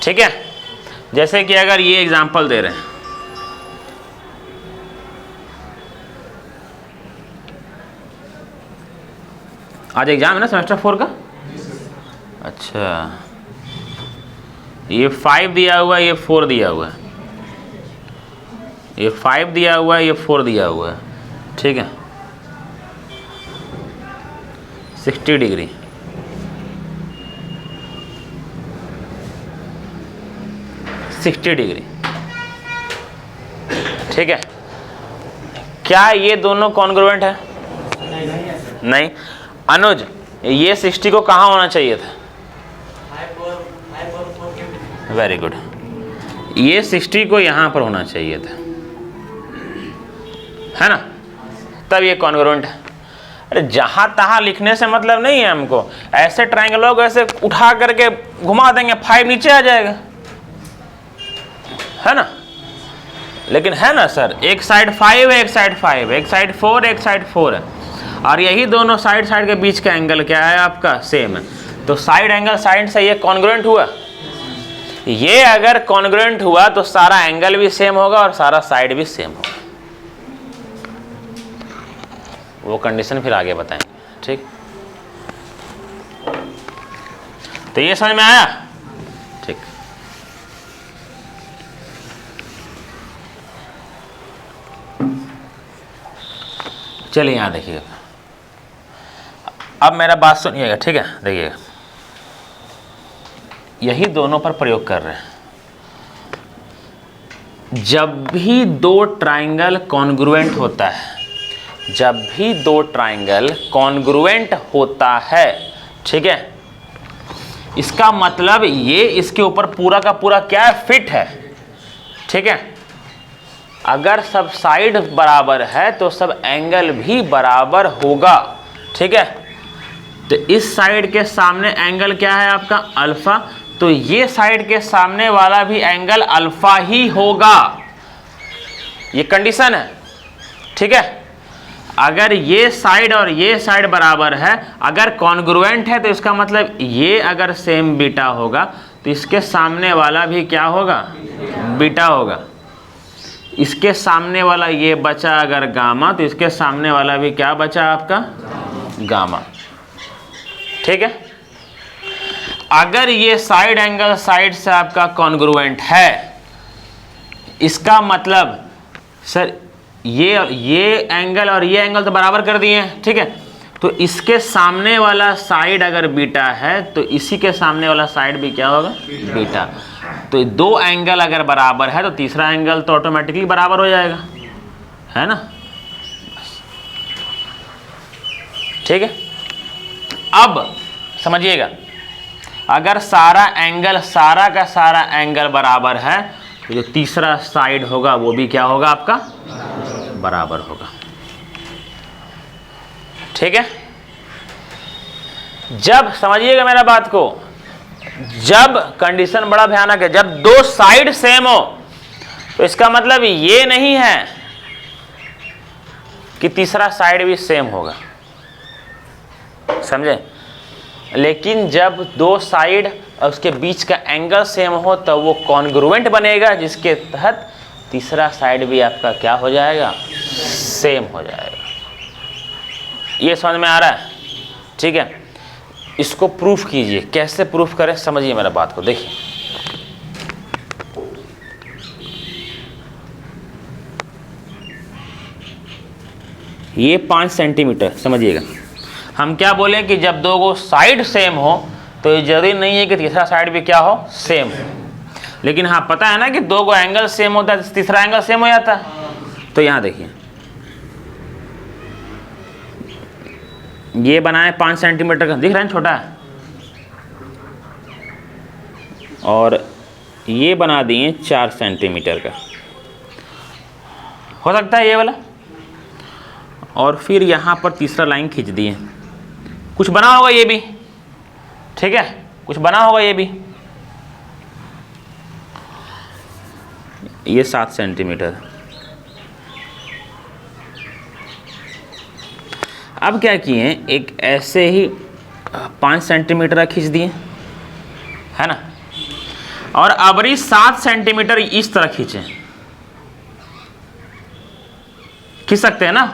ठीक है, जैसे कि अगर ये एग्जांपल दे रहे हैं, आज एग्जाम है ना सेमेस्टर 4 का। अच्छा, ये 5 दिया हुआ है, ये 4 दिया हुआ है, ये 5 दिया हुआ है, ये 4 दिया हुआ है। ठीक है, 60 डिग्री, ठीक है, क्या ये दोनों कॉन्ग्रुएंट है? नहीं। अनुज, ये 60 को कहाँ होना चाहिए था? वेरी गुड, ये 60 को यहाँ पर होना चाहिए था, है ना, तब ये कॉन्ग्रुएंट है। अरे जहाँ तहाँ लिखने से मतलब नहीं है हमको, ऐसे ट्रायंगलों को ऐसे उठा करके घुमा देंगे, 5 नीचे आ जाएगा, है ना। लेकिन है ना सर, एक साइड 5 है, एक साइड 5 है, एक साइड 4 है, एक साइड 4 है, और यही दोनों साइड के बीच का एंगल क्या है आपका? सेम है। तो साइड एंगल साइड से ये कॉन्ग्रुएंट हुआ। ये अगर कॉन्ग्रुएंट हुआ तो सारा एंगल भी सेम होगा और सारा साइड भी सेम होगा। वो कंडीशन फिर आगे बताएंगे। ठीक, तो ये समझ में आया? ठीक, चलिए यहां देखिएगा, अब मेरा बात सुनिएगा। ठीक है, देखिएगा, यही दोनों पर प्रयोग कर रहे हैं। जब भी दो ट्राइंगल कॉन्ग्रुएंट होता है, जब भी दो ट्राइंगल कॉन्ग्रुएंट होता है, ठीक है, इसका मतलब ये इसके ऊपर पूरा का पूरा क्या है? फिट है। ठीक है, अगर सब साइड बराबर है तो सब एंगल भी बराबर होगा। ठीक है, तो इस साइड के सामने एंगल क्या है आपका? अल्फा, तो ये साइड के सामने वाला भी एंगल अल्फा ही होगा। ये कंडीशन है। ठीक है, अगर ये साइड और ये साइड बराबर है, अगर कॉन्ग्रुएंट है, तो इसका मतलब ये अगर सेम बीटा होगा तो इसके सामने वाला भी क्या होगा? बीटा होगा। इसके सामने वाला ये बचा अगर गामा, तो इसके सामने वाला भी क्या बचा आपका? गामा। ठीक है, अगर ये साइड एंगल साइड से आपका कॉन्ग्रुएंट है, इसका मतलब सर ये एंगल और ये एंगल तो बराबर कर दिए हैं। ठीक है, तो इसके सामने वाला साइड अगर बीटा है तो इसी के सामने वाला साइड भी क्या होगा? बीटा। तो दो एंगल अगर बराबर है तो तीसरा एंगल तो ऑटोमेटिकली बराबर हो जाएगा, है ना। ठीक है, अब समझिएगा, अगर सारा का सारा एंगल बराबर है तो जो तीसरा साइड होगा वो भी क्या होगा आपका? बराबर होगा। ठीक है, जब समझिएगा मेरा बात को, जब कंडीशन बड़ा भयानक है, जब दो साइड सेम हो तो इसका मतलब ये नहीं है कि तीसरा साइड भी सेम होगा, समझे। लेकिन जब दो साइड और उसके बीच का एंगल सेम हो तो वो कॉन्ग्रुएंट बनेगा, जिसके तहत तीसरा साइड भी आपका क्या हो जाएगा? सेम हो जाएगा। ये समझ में आ रहा है? ठीक है, इसको प्रूफ कीजिए। कैसे प्रूफ करें समझिए मेरा बात को। देखिए, ये 5 सेंटीमीटर, समझिएगा। हम क्या बोले कि जब दो गो साइड सेम हो तो ये जरूरी नहीं है कि तीसरा साइड भी क्या हो? सेम हो। लेकिन हाँ पता है ना कि दो को एंगल सेम होता है, तीसरा एंगल सेम हो जाता है। तो यहाँ देखिए ये बनाए 5 सेंटीमीटर का, दिख रहा है छोटा है, और ये बना दिए 4 सेंटीमीटर का, हो सकता है ये वाला। और फिर यहाँ पर तीसरा लाइन खींच दिए, कुछ बना होगा ये भी, ठीक है, कुछ बना होगा ये भी, ये 7 सेंटीमीटर। अब क्या किए, एक ऐसे ही 5 सेंटीमीटर खींच दिए, है ना, और अबरी 7 सेंटीमीटर इस तरह खींचे, खींच सकते हैं ना,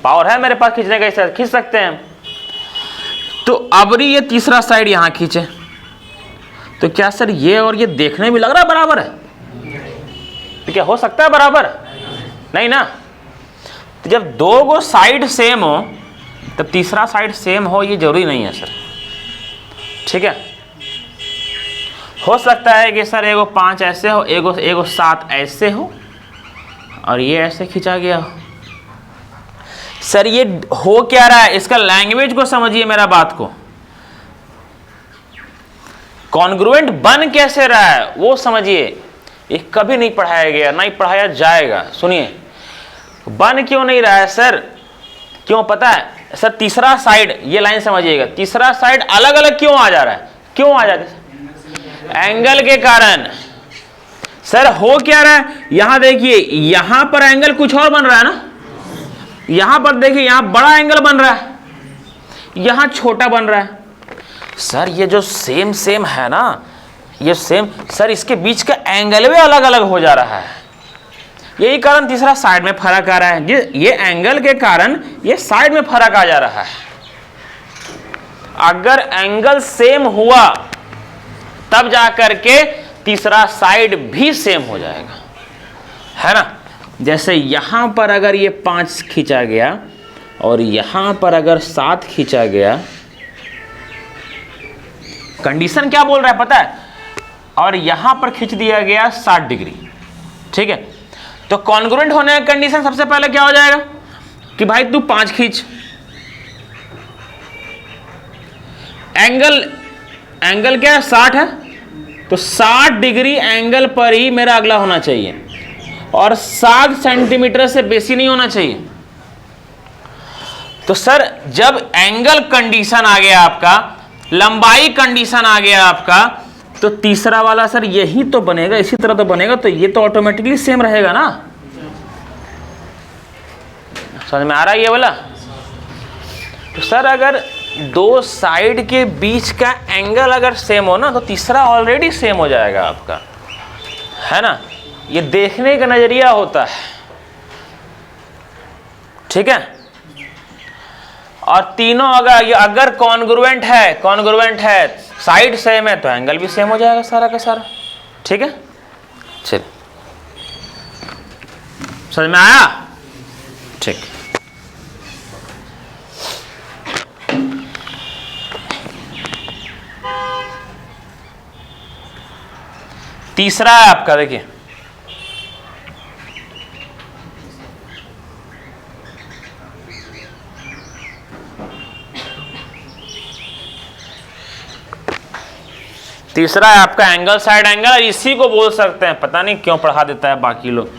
पावर है मेरे पास खींचने का, इस तरह खींच सकते हैं। तो अबरी ये तीसरा साइड यहां खींचे, तो क्या सर ये और ये देखने में लग रहा है बराबर है? तो क्या हो सकता है बराबर? नहीं ना। तो जब दो गो साइड सेम हो तब तीसरा साइड सेम हो, ये जरूरी नहीं है सर, ठीक है। हो सकता है कि सर एगो 5 ऐसे हो, एगो 7 ऐसे हो, और ये ऐसे खींचा गया हो। सर ये हो क्या रहा है, इसका लैंग्वेज को समझिए मेरा बात को, कॉन्ग्रुएंट बन कैसे रहा है वो समझिए। ये कभी नहीं पढ़ाया गया, नहीं पढ़ाया जाएगा। सुनिए, बन क्यों नहीं रहा है सर, क्यों पता है सर? तीसरा साइड, ये लाइन समझिएगा, तीसरा साइड अलग अलग क्यों आ जा रहा है? क्यों आ जाता है? एंगल के कारण। सर हो क्या रहा है, यहां देखिए, यहां पर एंगल कुछ और बन रहा है ना, यहां पर देखिए, यहां बड़ा एंगल बन रहा है, यहां छोटा बन रहा है। सर ये जो सेम सेम है ना, ये सेम, सर इसके बीच का एंगल भी अलग अलग हो जा रहा है। यही कारण तीसरा साइड में फर्क आ रहा है, ये एंगल के कारण ये साइड में फर्क आ जा रहा है। अगर एंगल सेम हुआ तब जाकर के तीसरा साइड भी सेम हो जाएगा, है ना। जैसे यहां पर अगर ये 5 खींचा गया और यहां पर अगर 7 खींचा गया, कंडीशन क्या बोल रहा है पता है, और यहां पर खींच दिया गया 60 डिग्री, ठीक है। तो कॉन्ग्रुएंट होने का कंडीशन सबसे पहले क्या हो जाएगा कि भाई तू 5 खींच, एंगल क्या है, 60 है, तो 60 डिग्री एंगल पर ही मेरा अगला होना चाहिए, और 7 सेंटीमीटर से बेसी नहीं होना चाहिए। तो सर जब एंगल कंडीशन आ गया आपका, लंबाई कंडीशन आ गया आपका, तो तीसरा वाला सर यही तो बनेगा, इसी तरह तो बनेगा, तो ये तो ऑटोमेटिकली सेम रहेगा ना। समझ में आ रहा है ये वाला? तो सर अगर दो साइड के बीच का एंगल अगर सेम हो ना, तो तीसरा ऑलरेडी सेम हो जाएगा आपका, है ना। ये देखने का नजरिया होता है, ठीक है। और तीनों अगर कॉन्ग्रुएंट है, साइड सेम है, तो एंगल भी सेम हो जाएगा सारा का सारा, ठीक है। चलिए, समझ में आया? ठीक। तीसरा है आपका, देखिए तीसरा है आपका एंगल साइड एंगल, इसी को बोल सकते हैं, पता नहीं क्यों पढ़ा देता है बाकी लोग।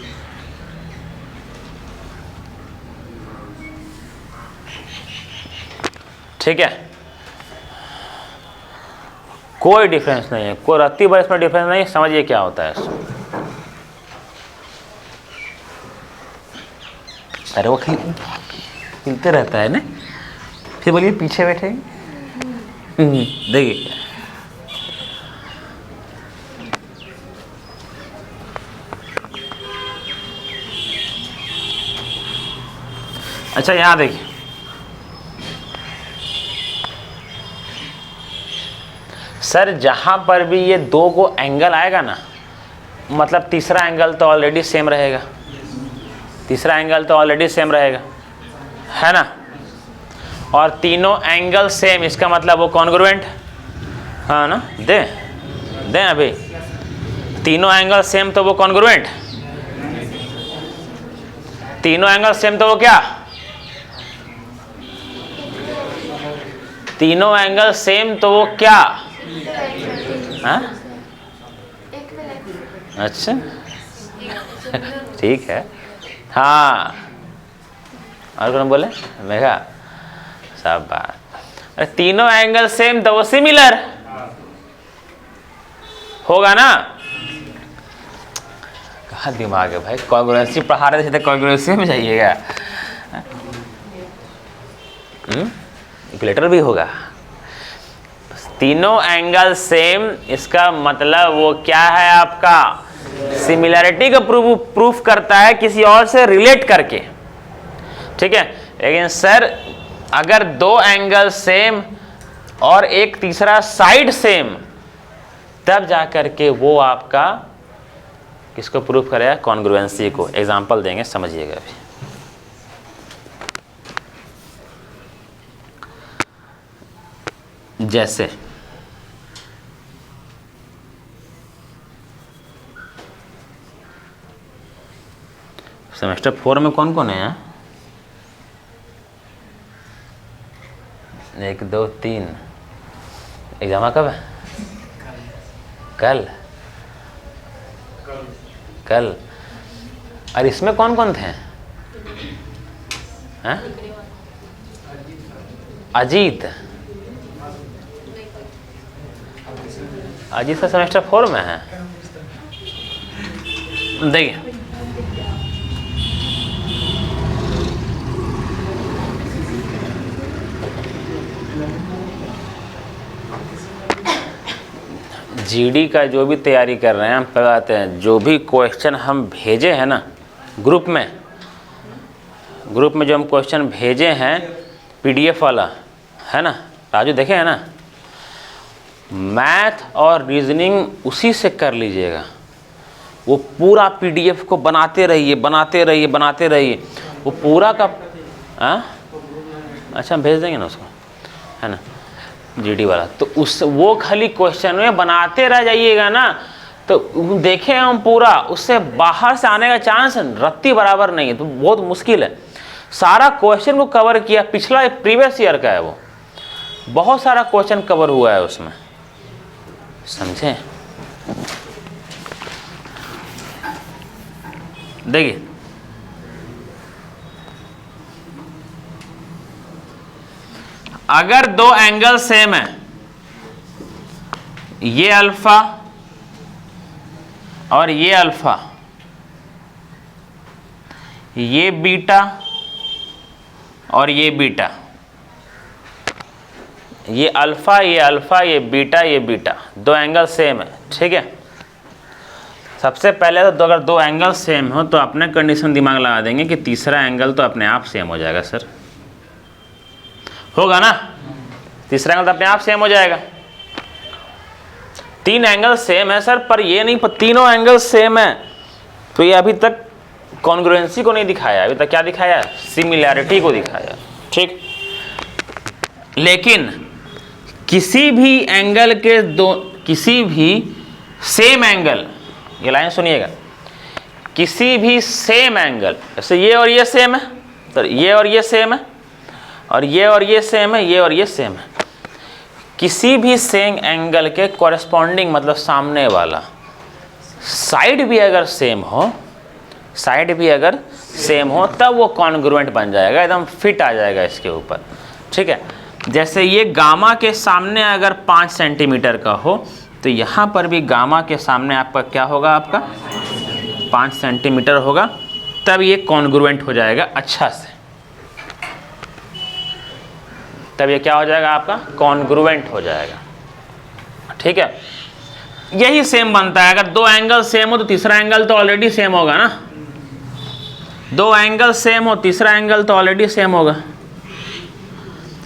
ठीक है, कोई डिफरेंस नहीं है, कोई रत्ती भर इसमें डिफरेंस नहीं। समझिए क्या होता है। अरे वो हिलते रहता है ना, फिर बोलिए पीछे बैठे देखिए। अच्छा यहाँ देखिए, सर जहां पर भी ये दो को एंगल आएगा ना, मतलब तीसरा एंगल तो ऑलरेडी सेम रहेगा, तीसरा एंगल तो ऑलरेडी सेम रहेगा, है ना। और तीनों एंगल सेम, इसका मतलब वो कॉन्ग्रुएंट, हाँ ना। दे अभी तीनों एंगल सेम तो वो कॉन्ग्रुएंट, तीनों एंगल सेम तो वो क्या, तीनों एंगल सेम तो वो क्या, हाँ? अच्छा ठीक है, हाँ। और कौन बोले, मेघा, सब बात। अरे तीनों एंगल सेम तो वो सिमिलर होगा ना। कहाँ दिमाग है भाई, कॉन्ग्रुएंसी पढ़ा रहे थे तो कॉन्ग्रुएंसी में जाइएगा। इक्वेलेटर भी होगा। तीनों एंगल सेम, इसका मतलब वो क्या है आपका, सिमिलैरिटी का प्रूफ करता है किसी और से रिलेट करके, ठीक है। लेकिन सर अगर दो एंगल सेम और एक तीसरा साइड सेम, तब जाकर के वो आपका किसको प्रूफ करेगा, कॉन्ग्रुएंसी को। एग्जांपल देंगे, समझिएगा अभी। जैसे सेमेस्टर 4 में कौन कौन है यहाँ, 1 2 3, एग्जाम कब है, कल, कल। और इसमें कौन कौन थे हैं? अजीत, अजीत का सेमेस्टर 4 में है। देखिए जीडी का जो भी तैयारी कर रहे हैं, हम बताते हैं जो भी क्वेश्चन हम भेजे हैं ना ग्रुप में जो हम क्वेश्चन भेजे हैं पीडीएफ वाला है ना, राजू देखे है ना, मैथ और रीजनिंग उसी से कर लीजिएगा। वो पूरा पीडीएफ को बनाते रहिए, बनाते रहिए, बनाते रहिए, वो पूरा का अच्छा हम भेज देंगे ना उसको, है ना, जीडी वाला। तो उस वो खाली क्वेश्चन में बनाते रह जाइएगा ना, तो देखें हम पूरा, उससे बाहर से आने का चांस रत्ती बराबर नहीं है, तो बहुत मुश्किल है। सारा क्वेश्चन को कवर किया, पिछला प्रीवियस ईयर का है, वो बहुत सारा क्वेश्चन कवर हुआ है उसमें, समझे। देखिए अगर दो एंगल सेम है, ये अल्फा और ये अल्फा, ये बीटा और ये बीटा, ये अल्फा, ये अल्फा, ये बीटा, दो एंगल सेम है, ठीक है। सबसे पहले तो अगर दो एंगल सेम हो तो अपने कंडीशन दिमाग लगा देंगे कि तीसरा एंगल तो अपने आप सेम हो जाएगा। सर होगा ना, तीसरा एंगल तो अपने आप सेम हो जाएगा। तीन एंगल सेम है सर, पर ये नहीं, पर तीनों एंगल सेम है, तो ये अभी तक कॉन्ग्रुएंसी को नहीं दिखाया, अभी तक क्या दिखाया, सिमिलैरिटी को दिखाया, ठीक। लेकिन किसी भी एंगल के दो, किसी भी सेम एंगल, ये लाइन सुनिएगा, किसी भी सेम एंगल, जैसे ये और ये सेम है, तो ये और ये सेम है, और ये और ये सेम है, ये और ये सेम है, किसी भी सेम एंगल के कॉरेस्पॉन्डिंग मतलब सामने वाला साइड भी अगर सेम हो, साइड भी अगर सेम हो, तब वो कॉन्ग्रुएंट बन जाएगा, एकदम फिट आ जाएगा इसके ऊपर, ठीक है। जैसे ये गामा के सामने अगर 5 सेंटीमीटर का हो, तो यहाँ पर भी गामा के सामने आपका क्या होगा, आपका 5 सेंटीमीटर होगा, तब ये कॉन्ग्रुएंट हो जाएगा अच्छा से, तब ये क्या हो जाएगा, आपका कॉन्ग्रुएंट हो जाएगा, ठीक है। यही सेम बनता है, अगर दो एंगल सेम हो तो तीसरा एंगल तो ऑलरेडी सेम होगा ना, दो एंगल सेम हो तीसरा एंगल तो ऑलरेडी सेम होगा,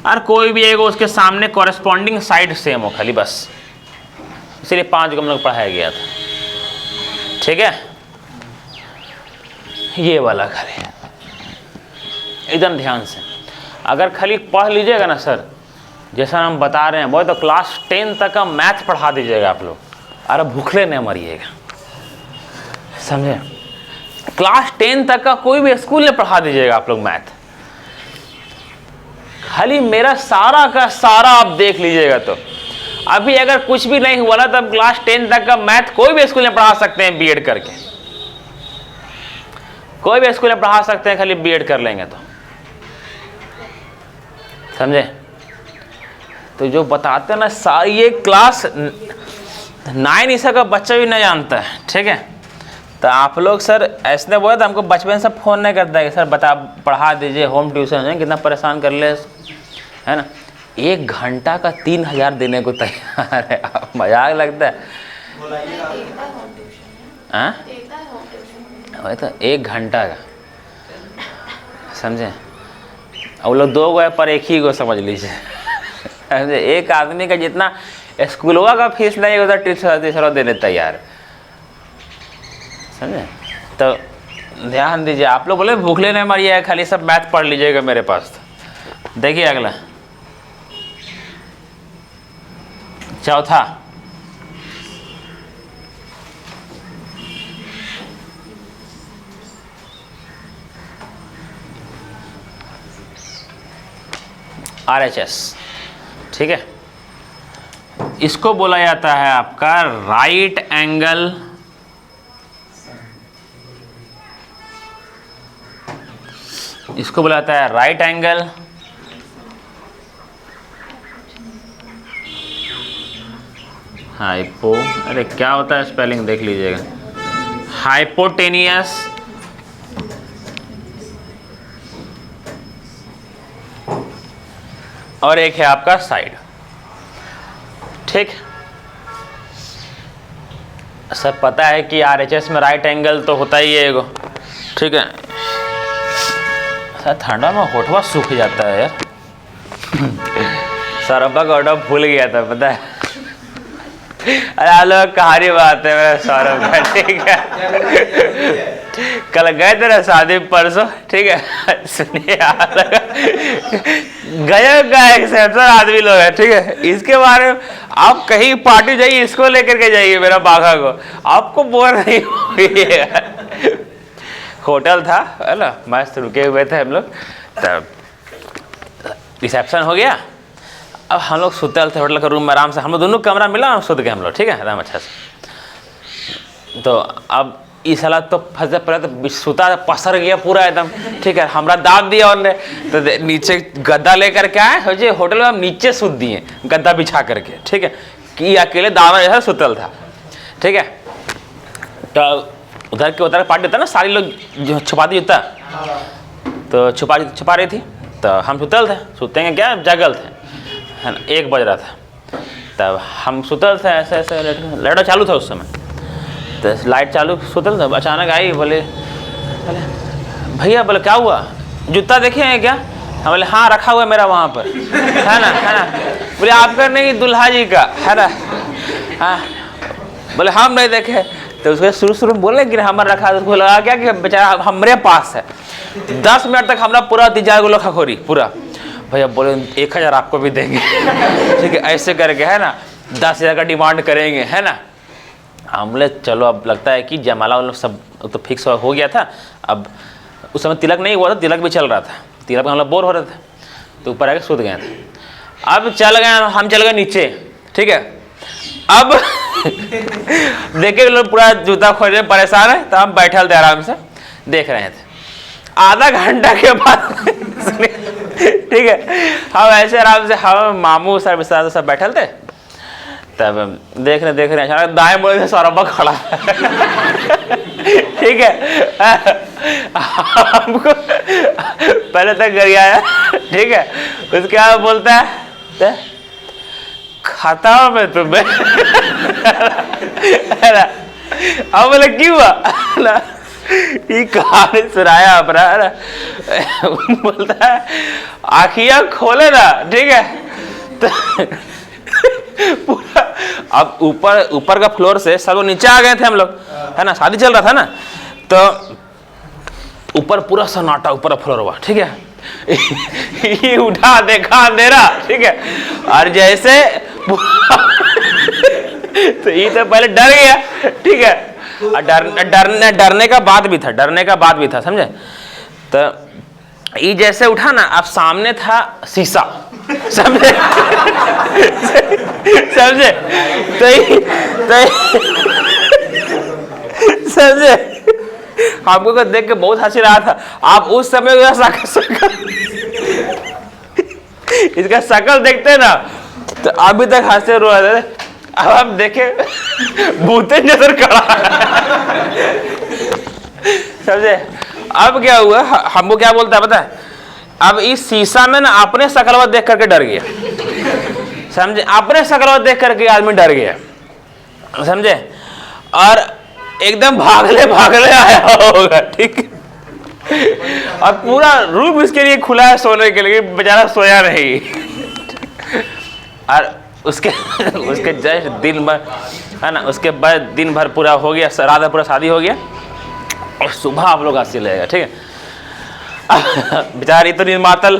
और कोई भी एक उसके सामने कॉरेस्पॉन्डिंग साइड सेम हो खाली, बस इसलिए 5 को हम लोग पढ़ाया गया था, ठीक है। ये वाला खाली एकदम ध्यान से अगर खाली पढ़ लीजिएगा ना सर, जैसा हम बता रहे हैं, वो तो क्लास 10 तक का मैथ पढ़ा दीजिएगा आप लोग, अरे भूखले नहीं मरिएगा, समझे? क्लास 10 तक का कोई भी स्कूल में पढ़ा दीजिएगा आप लोग मैथ, खाली मेरा सारा का सारा आप देख लीजिएगा। तो अभी अगर कुछ भी नहीं हुआ ना तब क्लास 10 तक का मैथ कोई भी स्कूल में पढ़ा सकते हैं बीएड करके, कोई भी स्कूल में पढ़ा सकते हैं, खाली बीएड कर लेंगे तो, समझे? तो जो बताते हैं ना सारी, ये क्लास 9 ईसा का बच्चा भी नहीं जानता है, ठीक है? तो आप लोग सर ऐसे बोले तो हमको बचपन से फ़ोन नहीं करता है कि सर बता पढ़ा दीजिए, होम ट्यूशन है, कितना परेशान कर ले, है ना? 1 घंटा का 3000 देने को तैयार है, मजाक लगता है? हाँ वही तो 1 घंटा का, समझे? अब लोग 2 गो है पर 1 ही गो समझ लीजिए, समझे? एक आदमी का जितना स्कूलवा का फीस नहीं होता टीचर देने तैयार है, समझे? तो ध्यान दीजिए। आप लोग बोले भूखले नहीं मरिए, खाली सब मैथ पढ़ लीजिएगा मेरे पास। देखिए अगला चौथा, RHS, ठीक है? इसको बोला जाता है आपका राइट एंगल इसको बोला जाता है राइट एंगल हाइपो, अरे क्या होता है स्पेलिंग देख लीजिएगा, हाइपोटेनियस और एक है आपका साइड, ठीक? सब पता है कि RHS में राइट एंगल तो होता ही है एगो, ठीक है? ठंडा में होठवा सूख जाता है यार। सौरभा का ऑर्डर भूल गया था, पता है? अरे आलो कहानी बात है मेरा सौरभ का, ठीक है? कल गए थे ना शादी परसों, ठीक है? सुनिए गजब का एक्सेप्शन आदमी लोग है, ठीक है? इसके बारे में आप कहीं पार्टी जाइए, इसको लेकर के जाइए मेरा बाघा को, आपको बोर नहीं होगी। होटल था, है ना, मस्त रुके हुए थे हम लोग, तब रिसेप्शन हो गया। अब हम लोग सुतल थे होटल के रूम में आराम से, हम लोग दोनों कमरा मिला और सुत गए हम लोग, ठीक है, एकदम अच्छा से। तो अब इस हालत तो फंसे पड़े, तो सुता पसर गया पूरा एकदम, ठीक है? हमरा दाब दिया और तो नीचे गद्दा लेकर के आए, सोचिए होटल में हम नीचे सुत दिए गद्दा बिछा करके, ठीक है? कि अकेले दावा जैसा सुतल था, ठीक है? तो उधर के उधर पार्टी होता ना, सारी लोग जो छुपाती होता, तो छुपा रही थी। तो हम सुतल थे, सुतेंगे क्या, जागल थे, है ना? 1 बज रहा था, तब हम सुतल थे, ऐसे ऐसे लाइट चालू था उस समय, तो लाइट चालू सुतल था, अचानक आई, बोले भैया, बोले क्या हुआ, जूता देखे हैं क्या? हम बोले हाँ रखा हुआ है मेरा वहाँ पर, है ना? बोले आपका नहीं, दूल्हा जी का, है ना? हाँ, बोले हम नहीं देखे। तो उसको शुरू में बोले कि हमारा रखा, उसको लगा क्या कि बेचारा हमारे पास है। 10 मिनट तक हमारा पूरा 3-4 गो खखोरी पूरा। भैया बोले 1000 आपको भी देंगे, ठीक है? ऐसे करके, है ना, 10,000 का डिमांड करेंगे, है ना? हम बोले चलो, अब लगता है कि जयमाला वाला सब तो फिक्स हो गया था। अब उस समय तिलक नहीं हुआ था, तिलक भी चल रहा था, तिलक में हम लोग बोर हो रहे थे, तो ऊपर आके सूत गए थे। अब चल गए हम, चल गए नीचे, ठीक है? अब देखे लोग पूरा जूता खोजने परेशान है, तो हम बैठल थे आराम से देख रहे थे। आधा घंटा के बाद ठीक है, हम ऐसे आराम से, हम मामू सर विश्वास सब बैठल थे, तब देख रहे अचानक दाएं मुड़ से सौरभ खड़ा ठीक है? हमको पहले तक गरियाया, ठीक है? उसके बाद बोलता है खाता हूं मैं तुम्हें अब बोले क्यों हुआ, ये कहानी सुनाया अपना, बोलता है आखियां खोले ना, ठीक है? तो पूरा अब ऊपर का फ्लोर से सब नीचे आ गए थे हम लोग, है ना? शादी चल रहा था ना, तो ऊपर पूरा सन्नाटा, ऊपर फ्लोर हुआ, ठीक है? ये उठा देखा अंधेरा, ठीक है? और जैसे तो ये तो पहले डर गया, ठीक है? और डरने का बात भी था, डरने का बात भी था, समझे। तो ये जैसे उठा ना, अब सामने था शीशा, समझे समझे। समझे, हमको को देख के बहुत हंसी रहा था। आप उस समय इसका शकल देखते ना तो अभी तक हंसे रो रहे थे। अब आप देखे भूते नजर कड़ा, समझे। अब क्या हुआ, हमको क्या बोलता है पता है, अब इस शीशा में ना अपने शकलवा देख करके डर गया, समझे। अपने शकलवा देख करके आदमी डर गया, समझे, और एकदम भागले भागले आया होगा, ठीक है। और पूरा रूम इसके लिए खुला है सोने के लिए, बेचारा सोया नहीं। और उसके जस्ट दिन भर है ना, उसके बाद दिन भर पूरा हो गया, रात पूरा शादी हो गया, और सुबह आप लोग हंसी लगेगा, ठीक है। बेचारी इतनी मातल,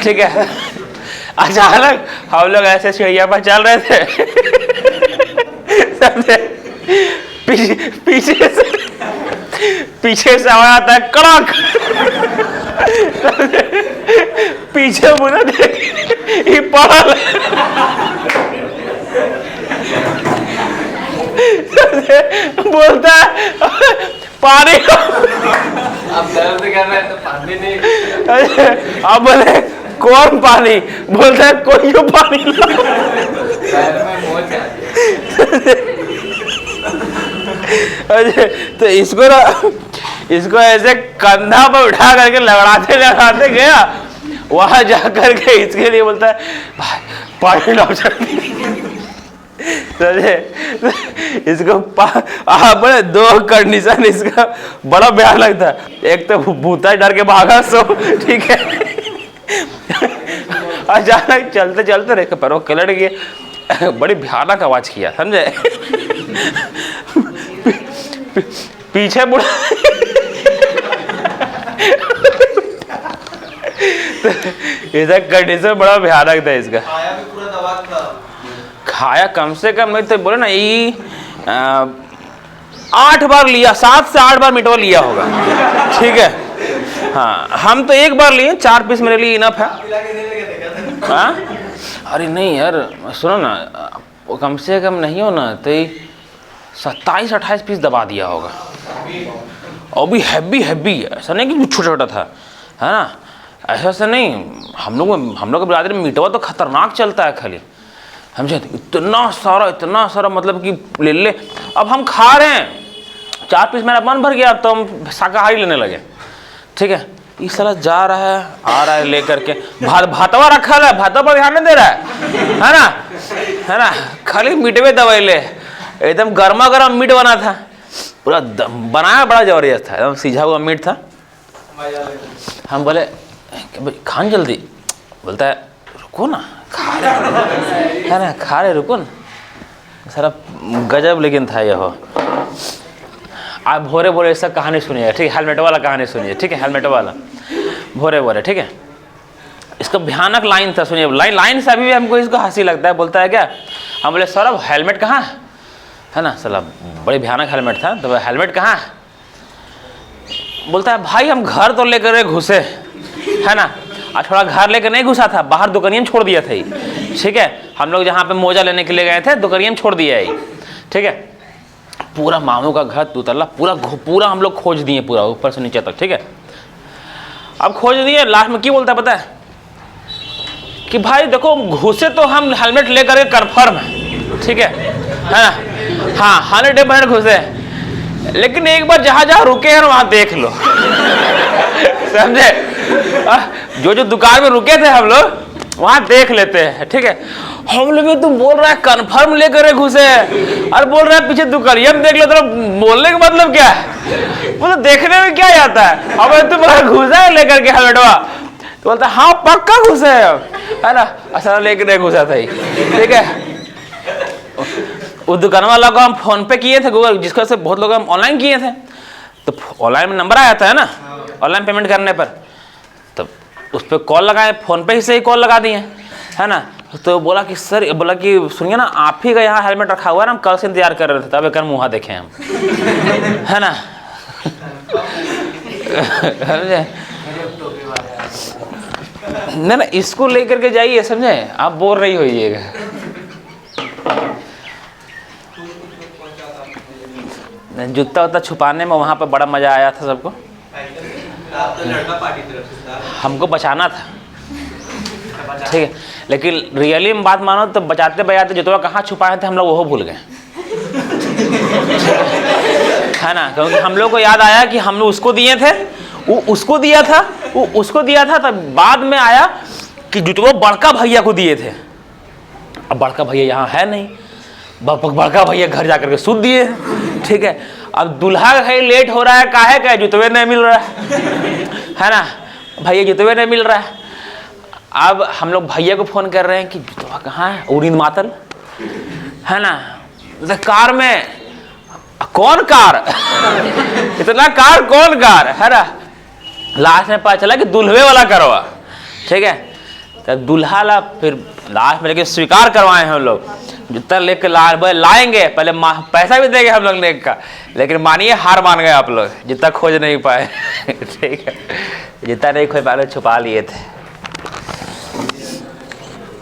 ठीक है। अचानक हम लोग ऐसे सीढ़िया पर चल रहे थे, समझे, पीछे से आवाज आता है कड़क, पीछे मुझे देख ये पड़ल, बोलता है पानी, आप दर्द कर रहे हैं तो पानी नहीं। अब बोले कौन पानी, बोलता है कोई पानी पैर में मोच आ गया। तो इसको ऐसे कंधा पर उठा करके लगड़ाते गया, वहां जाकर के इसके लिए बोलता है भाई पानी लाओ जल्दी, समझे। इसको बड़े दो कंडीशन इसका बड़ा भयानक था। एक तो भूता डर के भागा सो, ठीक है। अचानक चलते चलते रहे पैरों कलट गए, बड़ी भयानक आवाज किया, समझे। पीछे मुड़ा, इसका कंडीशन बड़ा भयानक था इसका। खाया भी पूरा दवा था, खाया कम से कम नहीं तो बोले ना ये 8 बार लिया, 7 से 8 बार मिटवा लिया होगा, ठीक है। हाँ, हम तो एक बार लिए, 4 पीस मेरे लिए इनफ है। हाँ, अरे नहीं यार सुनो ना, कम से कम नहीं हो ना तो 27-28 पीस दबा दिया होगा, और भी हैवी है, ऐसा नहीं कि छोटा छोटा था, है ना, ऐसा नहीं। हम लोग के बिरादरी में मिटवा तो खतरनाक चलता है खाली, समझे। इतना सारा मतलब कि ले। अब हम खा रहे हैं, 4 पीस मेरा मन भर गया, अब तो हम शाकाहारी लेने लगे, ठीक है। इस साला जा रहा है आ रहा है लेकर के, भातवा रखा है, भातवा पर ध्यान नहीं दे रहा है ना, खाली मीटवे दवाई ले। एकदम गर्मा गर्म मीट बना था, पूरा बनाया बड़ा जबरदस्त था, एकदम सीझा हुआ मीट था। हम बोले खान जल्दी, बोलता है रुको ना खा रहे, है ना, खा रहे रुको ना। सारा गजब लेकिन था यह। आप भोरे भोरे ऐसा कहानी सुनिएगा, ठीक है, हेलमेट वाला कहानी सुनिए, ठीक है, हेलमेट वाला भोरे भोरे, ठीक है। इसका भयानक लाइन था, सुनिए। लाइन से अभी भी हमको इसको हंसी लगता है। बोलता है क्या, हम बोले सर अब हेलमेट कहाँ है ना, साला बड़े भयानक हेलमेट था, तो हेलमेट कहाँ है। बोलता है भाई हम घर तो लेकर घुसे, है ना, और थोड़ा घर लेकर नहीं घुसा था, बाहर दुकानिया में छोड़ दिया था, ठीक है। हम लोग जहाँ पे मोजा लेने के लिए गए थे, दुकानिया में छोड़ दिया है, ठीक है। पूरा मामू का घर 2 तल्ला पूरा हम लोग खोज दिए, पूरा ऊपर से नीचे तक, ठीक है। अब खोज दिए, लास्ट में क्या बोलता है पता है कि भाई देखो घुसे तो हम हेलमेट लेकर के कन्फर्म है, ठीक है ना, हाँ 100% घुसे, लेकिन एक बार जहाँ रुके हैं वहाँ देख लो, समझे। जो दुकान में रुके थे हम लोग वहाँ देख लेते हैं, ठीक है। हम लोग तुम बोल रहा है कन्फर्म लेकर घुसे, और बोल रहा है पीछे दुकानिया में देख लो, तो बोलने का मतलब क्या है, वो तो देखने में क्या जाता है। अब तुम घुसा है लेकर के हेलमेटवा, तो बोलता है हाँ पक्का घुसे है ना, ऐसा लेकर नहीं घुसा था, ठीक है। उस दुकान वाला को हम फोन पे किए थे गूगल, जिसको से बहुत लोग हम ऑनलाइन किए थे, तो ऑनलाइन में नंबर आया था, है ना, ऑनलाइन पेमेंट करने पर, तो उस पर कॉल लगाए, फोन पे ही से ही कॉल लगा दिए, है ना। तो बोला कि सर, बोला कि सुनिए ना, आप ही का यहाँ हेलमेट रखा हुआ है ना, हम कल से इंतजार कर रहे थे, तब एक मुँह देखें हम, है ना। नहीं ना, इसको लेकर के जाइए, समझे, आप बोर नहीं होइएगा। जूता उता छुपाने में वहाँ पर बड़ा मज़ा आया था सबको। हमको बचाना था, ठीक है, लेकिन रियली में बात मानो तो बचाते बचाते जूता कहाँ छुपाए थे हम लोग वो भूल गए, है ना। क्योंकि हम लोग को याद आया कि हमने उसको दिए थे, वो उसको दिया था, वो उसको दिया था, तब बाद में आया कि जूतवा बड़का भैया को दिए थे। अब बड़का भैया यहाँ है नहीं, बड़का भैया घर जाकर के सूद दिए, ठीक है। अब दूल्हा है लेट हो रहा है, काहे का जूतवे नहीं मिल रहा है ना, भैया जूतवे नहीं मिल रहा है। अब हम लोग भैया को फोन कर रहे हैं कि जूतवा कहाँ है, उरीद मातल, है ना। तो कार में, कौन कार इतना कार कौन कार, है ना। लास्ट में पता चला कि दुल्हे वाला करवा, ठीक है। तब दूल्हा ला फिर लास्ट में लेके स्वीकार करवाए हैं हम लोग, जूता लेके लाएंगे, पहले पैसा भी देंगे हम लोग लेक का, लेकिन मानिए हार मान गए आप लोग, जूता खोज नहीं पाए। ठीक है, जूता नहीं खोज पाए, छुपा लिए थे।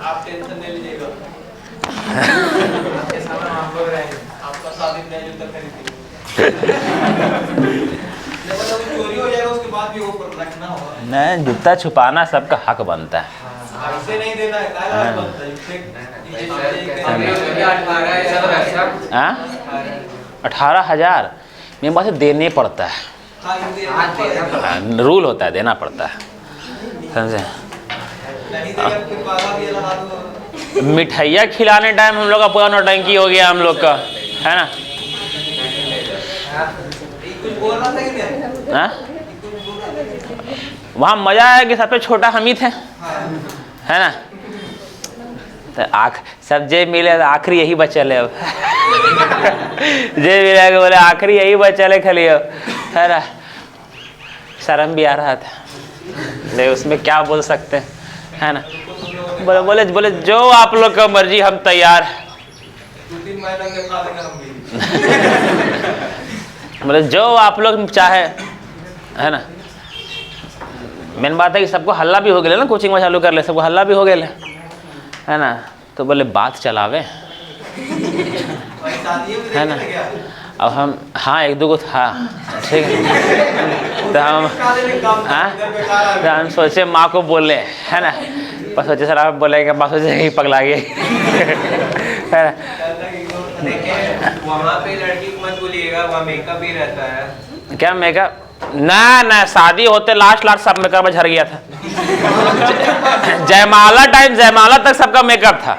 आप टेंशन नहीं लीजिएगा, आपके सामने हम लोग रहेंगे, आपका साबित नहीं जूता खरीदेंगे। चोरी हो जाएगा उसके बाद भी वो रखना होगा। नहीं, जूता छुपाना सबका हक बनता है। ऐसे नहीं देना है, काहे बनता है। 18,000 मेरे पास देने पड़ता है, रूल होता है, देना पड़ता है, समझे। मिठाइयाँ खिलाने टाइम हम लोग का पूरा नौटंकी हो गया हम लोग का, है ना। वहाँ मजा आया कि सबसे छोटा हम ही थे, है ना। तो सब जे मिले आखिरी यही बचल है अब। जे मिले बोले आखिरी यही बचल है खाली अब, है ना। शर्म भी आ रहा था, ले उसमें क्या बोल सकते हैं, है ना। बोले बोले बोले जो आप लोग का मर्जी, हम तैयार। 2-3 महीना के खा देंगे हम भी। बोले जो आप लोग चाहे, है ना। मेन बात है कि सबको हल्ला भी हो गया ना, कोचिंग में चालू कर ले, सबको हल्ला भी हो गया, है ना। तो बोले बात चलावे, है ना। अब हम, हाँ, एक दो को था, ठीक है। तो हम सोचे माँ को बोले, है ना। पर सोचे सर आप बोलेंगे, माँ सोचे ही पगला गए, है ना। वहाँ पे लड़की को मत बोलिएगा, वहाँ मेकअप भी रहता है। क्या मेकअप? ना, शादी होते लास्ट सब मेकअप में झड़ गया था। जयमाला टाइम, जयमाला तक सबका मेकअप था।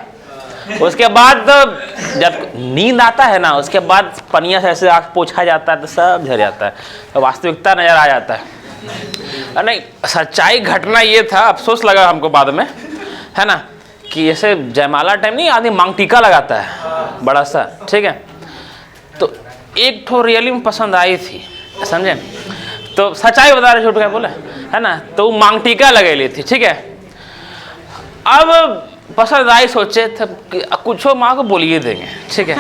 उसके बाद तो जब नींद आता है ना, उसके बाद पनिया से ऐसे आँख पोछा जाता है तो सब झड़ जाता है, तो वास्तविकता नजर आ जाता है। नहीं, सच्चाई घटना ये था, अफसोस लगा हमको बाद में, है ना, कि जैसे जयमाला टाइम नहीं आदमी मांग टीका लगाता है बड़ा सा, ठीक है। तो एक ठो रियली में पसंद आई थी, समझे। तो सच्चाई बता रहे, छोट क्या बोले, है ना। तो वो मांग टीका लगे ली थी, ठीक है। अब पसंद आई, सोचे थे कुछ माँ को बोलिए देंगे, ठीक है।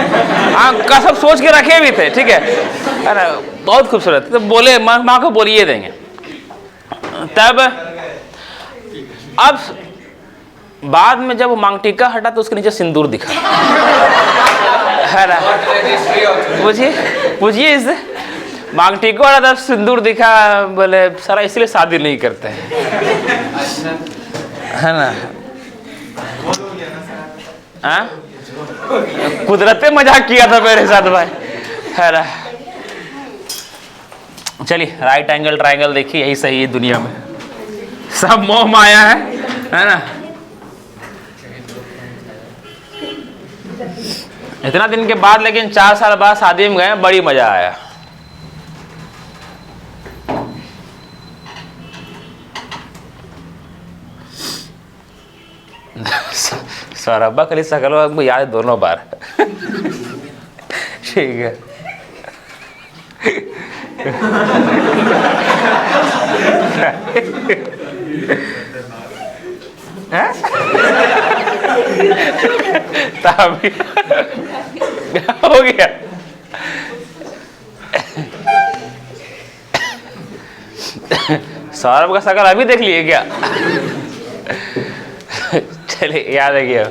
हाँ, का सब सोच के रखे भी थे, ठीक है ना। बहुत खूबसूरत, तो बोले माँ को बोलिए देंगे। तब अब बाद में जब वो मांग टीका हटा तो उसके नीचे सिंदूर दिखा, है ना। पूछिए इससे, मांग टीका वाला तब सिंदूर दिखा, बोले सारा इसलिए शादी नहीं करते हैं, है ना। हाँ, कुदरत मजाक किया था मेरे साथ भाई, है ना। चलिए, राइट एंगल ट्रायंगल देखिए, यही सही है दुनिया में, सब मोह माया है ना। इतना दिन के बाद, लेकिन 4 साल बाद शादी में गए, बड़ी मजा आया। सौरभा कली सकल याद है दोनों बार। ठीक है। तभी हो गया। सौरभ का शकल अभी देख लिए क्या? चलिए याद रखिए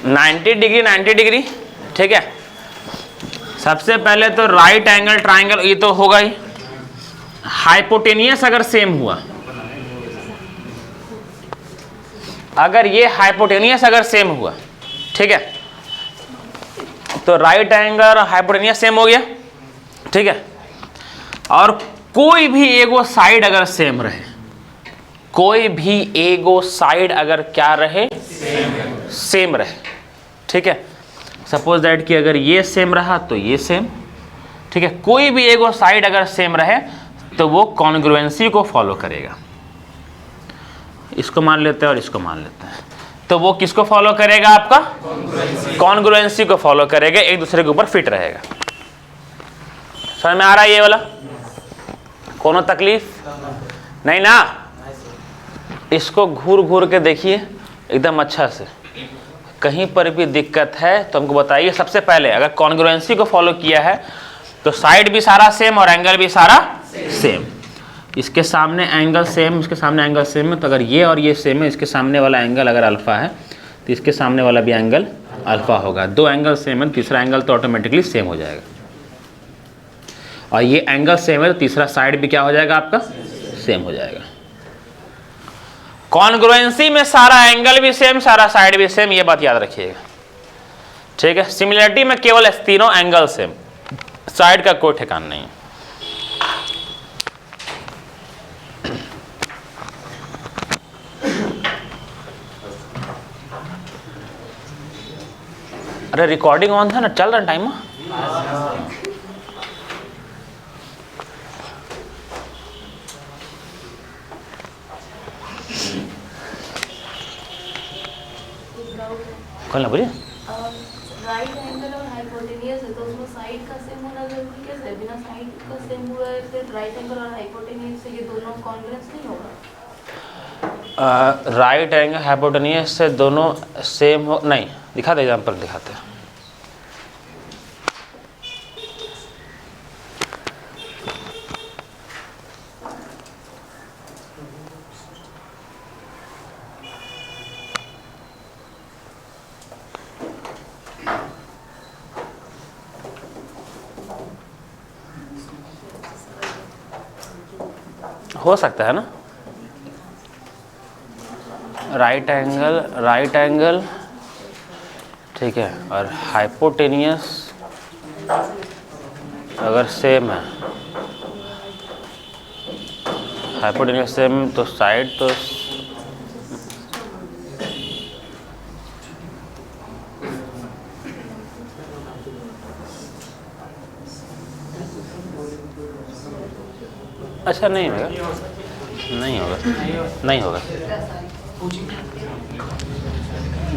90 डिग्री 90 डिग्री, ठीक है। सबसे पहले तो राइट एंगल ट्राइंगल, ये तो होगा ही। हाइपोटेनियस अगर सेम हुआ, अगर ये हाइपोटेनियस अगर सेम हुआ, ठीक है, तो राइट एंगल और हाइपोटेनियस सेम हो गया, ठीक है। और कोई भी एगो साइड अगर सेम रहे, कोई भी एगो साइड अगर क्या रहे, सेम रहे, ठीक है। सपोज दैट कि अगर ये सेम रहा तो ये सेम, ठीक है। कोई भी एगो साइड अगर सेम रहे तो वो कॉन्ग्रुएंसी को फॉलो करेगा। इसको मान लेते हैं और इसको मान लेते हैं, तो वो किसको फॉलो करेगा? आपका कॉन्ग्रुएंसी को फॉलो करेगा, एक दूसरे के ऊपर फिट रहेगा। समझ में आ रहा है ये वाला? कोनो तकलीफ नहीं ना? इसको घूर घूर के देखिए एकदम अच्छा से, कहीं पर भी दिक्कत है तो हमको बताइए। सबसे पहले अगर कॉन्ग्रुएंसी को फॉलो किया है तो साइड भी सारा सेम और एंगल भी सारा सेम। इसके सामने एंगल सेम, इसके सामने एंगल सेम है, तो अगर ये और ये सेम है, इसके सामने वाला एंगल अगर अल्फा है तो इसके सामने वाला भी एंगल अल्फा होगा। दो एंगल सेम है, तीसरा एंगल तो ऑटोमेटिकली सेम हो जाएगा। और ये एंगल सेम है तो तीसरा साइड भी क्या हो जाएगा? आपका सेम हो जाएगा। कॉन्ग्रुएंसी में सारा एंगल भी सेम, सारा साइड भी सेम, ये बात याद रखिएगा, ठीक है। सिमिलरिटी में केवल तीनों एंगल सेम, साइड का कोई ठिकाना नहीं है। अरे रिकॉर्डिंग ऑन था ना, चल रहा टाइम? कौन बोलिए? राइट एंगल और हाइपोटेनियस है तो उसमें साइड का सेम होना जरूरी कैसे है? बिना साइड का सेम हुआ है फिर राइट एंगल और हाइपोटेनियस से ये दोनों कॉन्ग्रुएंस नहीं होगा? राइट एंगल हाइपोटेनियस से दोनों सेम हो नहीं। दिखाते एग्जाम्पल दिखाते हैं। हो सकता है ना? राइट एंगल ठीक है, और हाइपोटेनियस अगर सेम है, हाइपोटेनियस सेम तो साइड तो अच्छा नहीं होगा, नहीं होगा, नहीं होगा।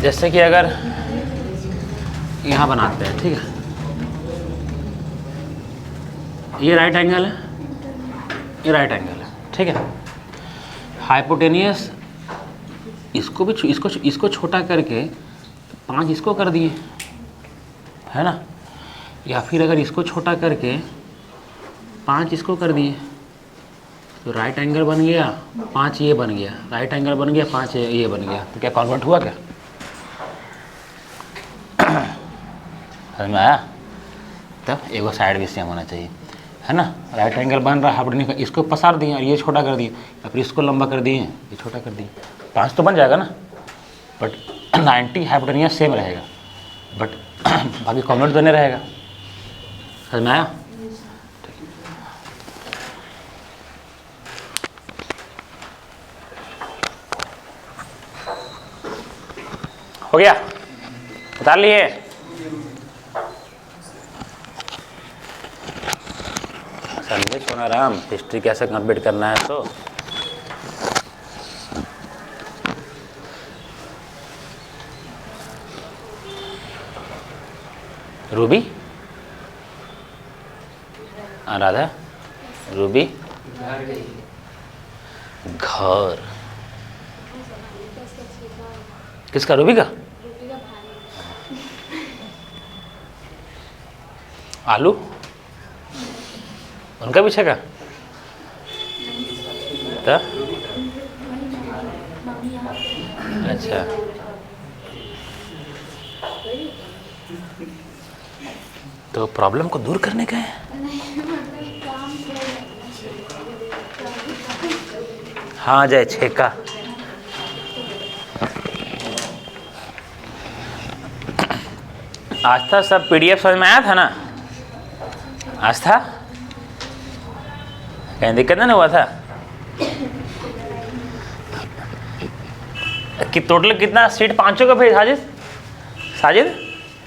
जैसे कि अगर यहाँ बनाते हैं, ठीक है, ये राइट एंगल है, ये राइट एंगल है, ठीक है। हाइपोटेनियस इसको भी इसको छोटा करके 5 इसको कर दिए, है ना? या फिर अगर इसको छोटा करके 5 इसको कर दिए तो राइट एंगल बन गया, 5 ये बन गया, राइट एंगल बन गया, 5 ये बन गया। तो क्या कन्वर्ट हुआ क्या? समझ में आया? तब एगो साइड भी सेम होना चाहिए, है ना? राइट एंगल बन रहा है, इसको पसार दिए और ये छोटा कर दिए, या फिर इसको लंबा कर दिए, ये छोटा कर दिए, 5 तो बन जाएगा ना। बट 90 हाइपोटेनियस सेम रहेगा, बट बाकी कन्वर्ट तो नहीं रहेगा। समझ में आया? हो गया? उतार लिए? समझे सोनाराम हिस्ट्री कैसे कंप्लीट करना है? तो रूबी, राधा, रूबी घर किसका, रूबी का? रोटी का भाई। आलू उनका पीछे का तो? अच्छा, तो प्रॉब्लम को दूर करने का है। हाँ जय छेका। आस्था सब पीडीएफ समझ में आया था ना? आस्था कहीं दिक्कत नहीं हुआ था कि टोटल कितना सीट? 500 का भेज साजिद, साजिद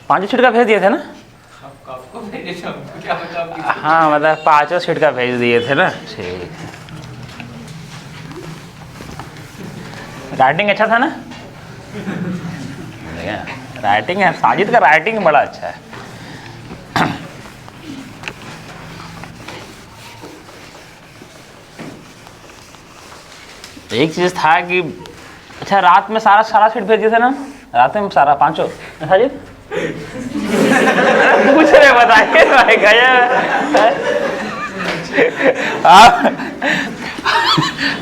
5 सीट का भेज दिए थे ना? आपको भेजे थे, हमको क्या पता आप किसको- हाँ मतलब 5 सीट का भेज दिए थे ना। ठीक, राइटिंग अच्छा था ना? राइटिंग है, साजिद का राइटिंग बड़ा अच्छा है। एक चीज था कि अच्छा रात में सारा सीट भेज दिए थे ना? रात में सारा 5 साजिद पूछ रहे, बताइए भाई गया।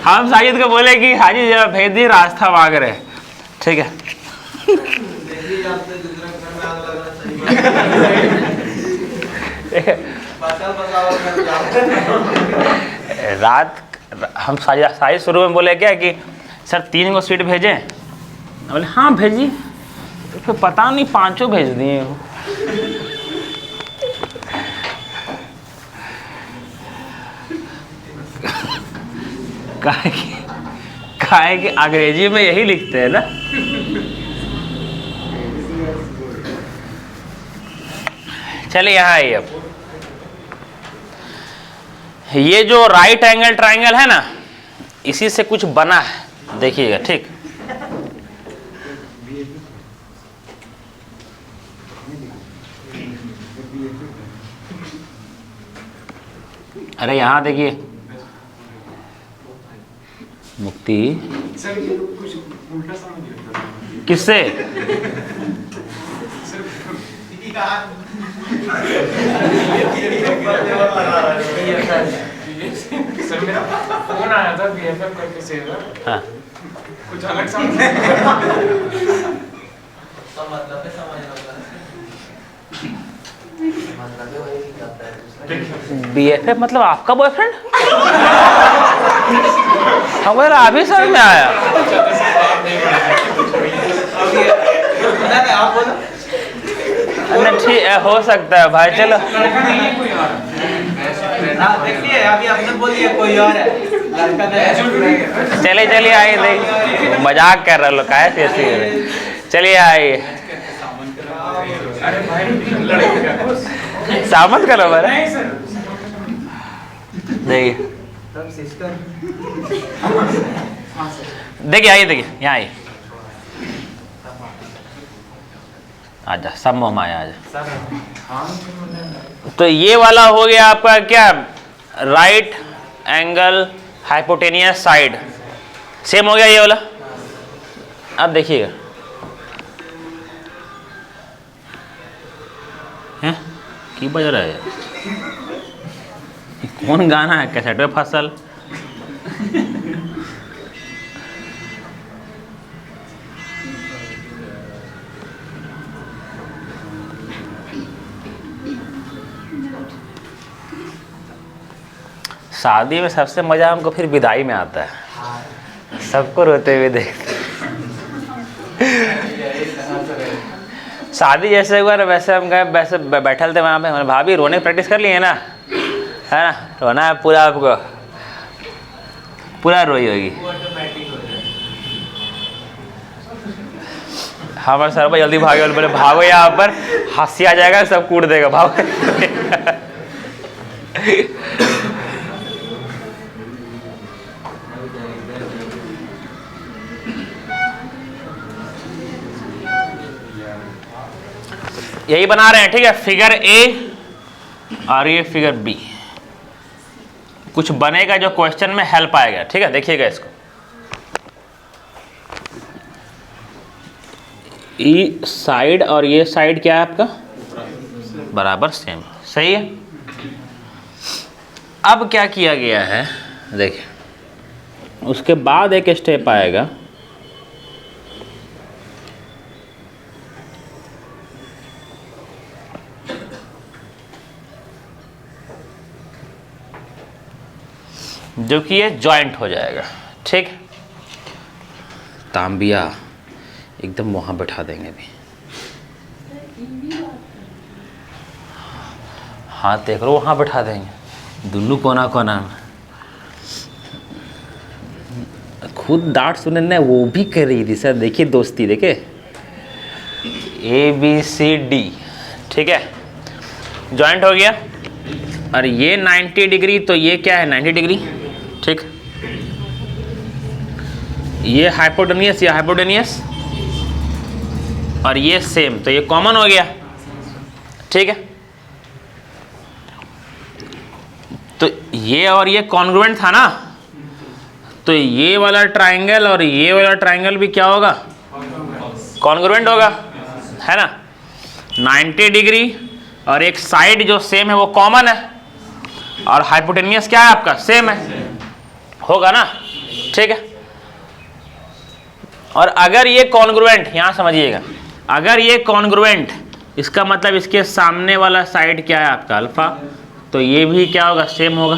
हम साजिद को बोले कि हाजी जरा भेज दी, रास्ता मांग रहे। ठीक है, रात हम साजिद शुरू में बोले क्या कि सर 3 को सीट भेजें? बोले हाँ भेजिए। तो फिर पता नहीं 5 भेज दिए। काहे कि अंग्रेजी में यही लिखते हैं ना। चलिए यहाँ आइए। अब ये जो राइट एंगल ट्राइंगल है ना, इसी से कुछ बना है, देखिएगा। ठीक, अरे यहाँ देखिए, मुक्ति सर ये कुछ उल्टा समझ लिया था। किससे? सर मेरा फोन आया था बीएफएफ करके से हाँ कुछ अलग समझ BFF मतलब आपका बॉयफ्रेंड? हाँ बोले अभी समझ में आया। नहीं ठीक है, हो सकता है भाई। चलो देखिए अभी आपने बोलिए कोई और है, लड़का नहीं। चलिए चलिए आइए, देख मजाक कर रहे लोग, काहे ऐसे। चलिए आइए, अरे भाई लड़के सामत करो मेरा। नहीं सर देखिए तब सिस्टर देखिए, आइए देखिए, यहाँ आइए। आजा, सब मोम आया, आजा। तो ये वाला हो गया आपका क्या? Right angle hypotenuse side. Same हो गया ये वाला। अब देखिएगा, हैं की बज रहा है? कौन गाना है? कैसेट पे फसल। शादी में सबसे मजा हमको फिर विदाई में आता है, सबको रोते हुए देखते। शादी जैसे हुआ ना, वैसे हम गए, वैसे बैठल थे वहाँ पे। हमारे भाभी रोने की प्रैक्टिस कर लिए ना, है ना? रोना है पूरा, आपको पूरा रोई होगी। हमारे सर पर जल्दी भागे, बोले भागो यहाँ पर, हंसी आ जाएगा, सब कूट देगा, भागो। यही बना रहे हैं, ठीक है? फिगर ए और ये फिगर बी। कुछ बनेगा जो क्वेश्चन में हेल्प आएगा, ठीक है? देखिएगा इसको। ई साइड और ये साइड क्या है आपका, बराबर सेम, सही है। अब क्या किया गया है देखिए, उसके बाद एक स्टेप आएगा, जो कि ये जॉइंट हो जाएगा, ठीक। तांबिया एकदम वहाँ बैठा देंगे भी, हाँ देख लो वहाँ बैठा देंगे, दुनू कोना कोना में। खुद डांट सुने ना वो भी कर रही थी सर, देखिए दोस्ती, देखे ABCD, ठीक है, जॉइंट हो गया। और ये 90 डिग्री, तो ये क्या है 90 डिग्री, ठीक। ये हाइपोटेनियस, या हाइपोटेनियस, और ये सेम, तो ये कॉमन हो गया, ठीक है। तो ये और ये कॉन्ग्रुएंट था ना, तो ये वाला ट्राइंगल और ये वाला ट्राइंगल भी क्या होगा, कॉन्ग्रुएंट होगा, है ना। 90 डिग्री और एक साइड जो सेम है वो कॉमन है, और हाइपोटेनियस क्या है आपका, सेम है, होगा ना, ठीक है। और अगर ये कॉन्ग्रुएंट, यहां समझिएगा, अगर ये कॉन्ग्रुएंट, इसका मतलब इसके सामने वाला साइड क्या है आपका अल्फा, तो ये भी क्या होगा, सेम होगा।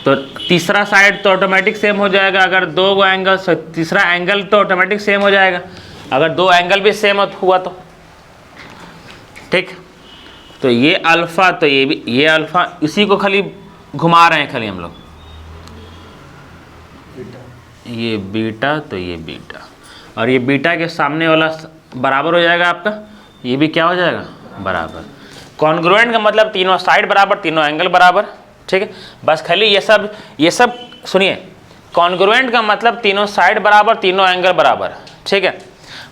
तो तीसरा साइड तो ऑटोमेटिक सेम हो जाएगा, अगर दो एंगल, तीसरा एंगल तो ऑटोमेटिक सेम हो जाएगा, अगर दो एंगल भी सेम हुआ तो, ठीक। तो ये अल्फा, तो ये भी, ये अल्फा, इसी को खाली घुमा रहे हैं खाली हम लोग, ये बीटा, तो ये बीटा, और ये बीटा के सामने वाला बराबर हो जाएगा आपका, ये भी क्या हो जाएगा, बराबर। कॉन्ग्रुएंट का मतलब तीनों साइड बराबर, तीनों एंगल बराबर, ठीक है। बस खाली ये सब सुनिए, कॉन्ग्रुएंट का मतलब तीनों साइड बराबर, तीनों एंगल बराबर, ठीक है।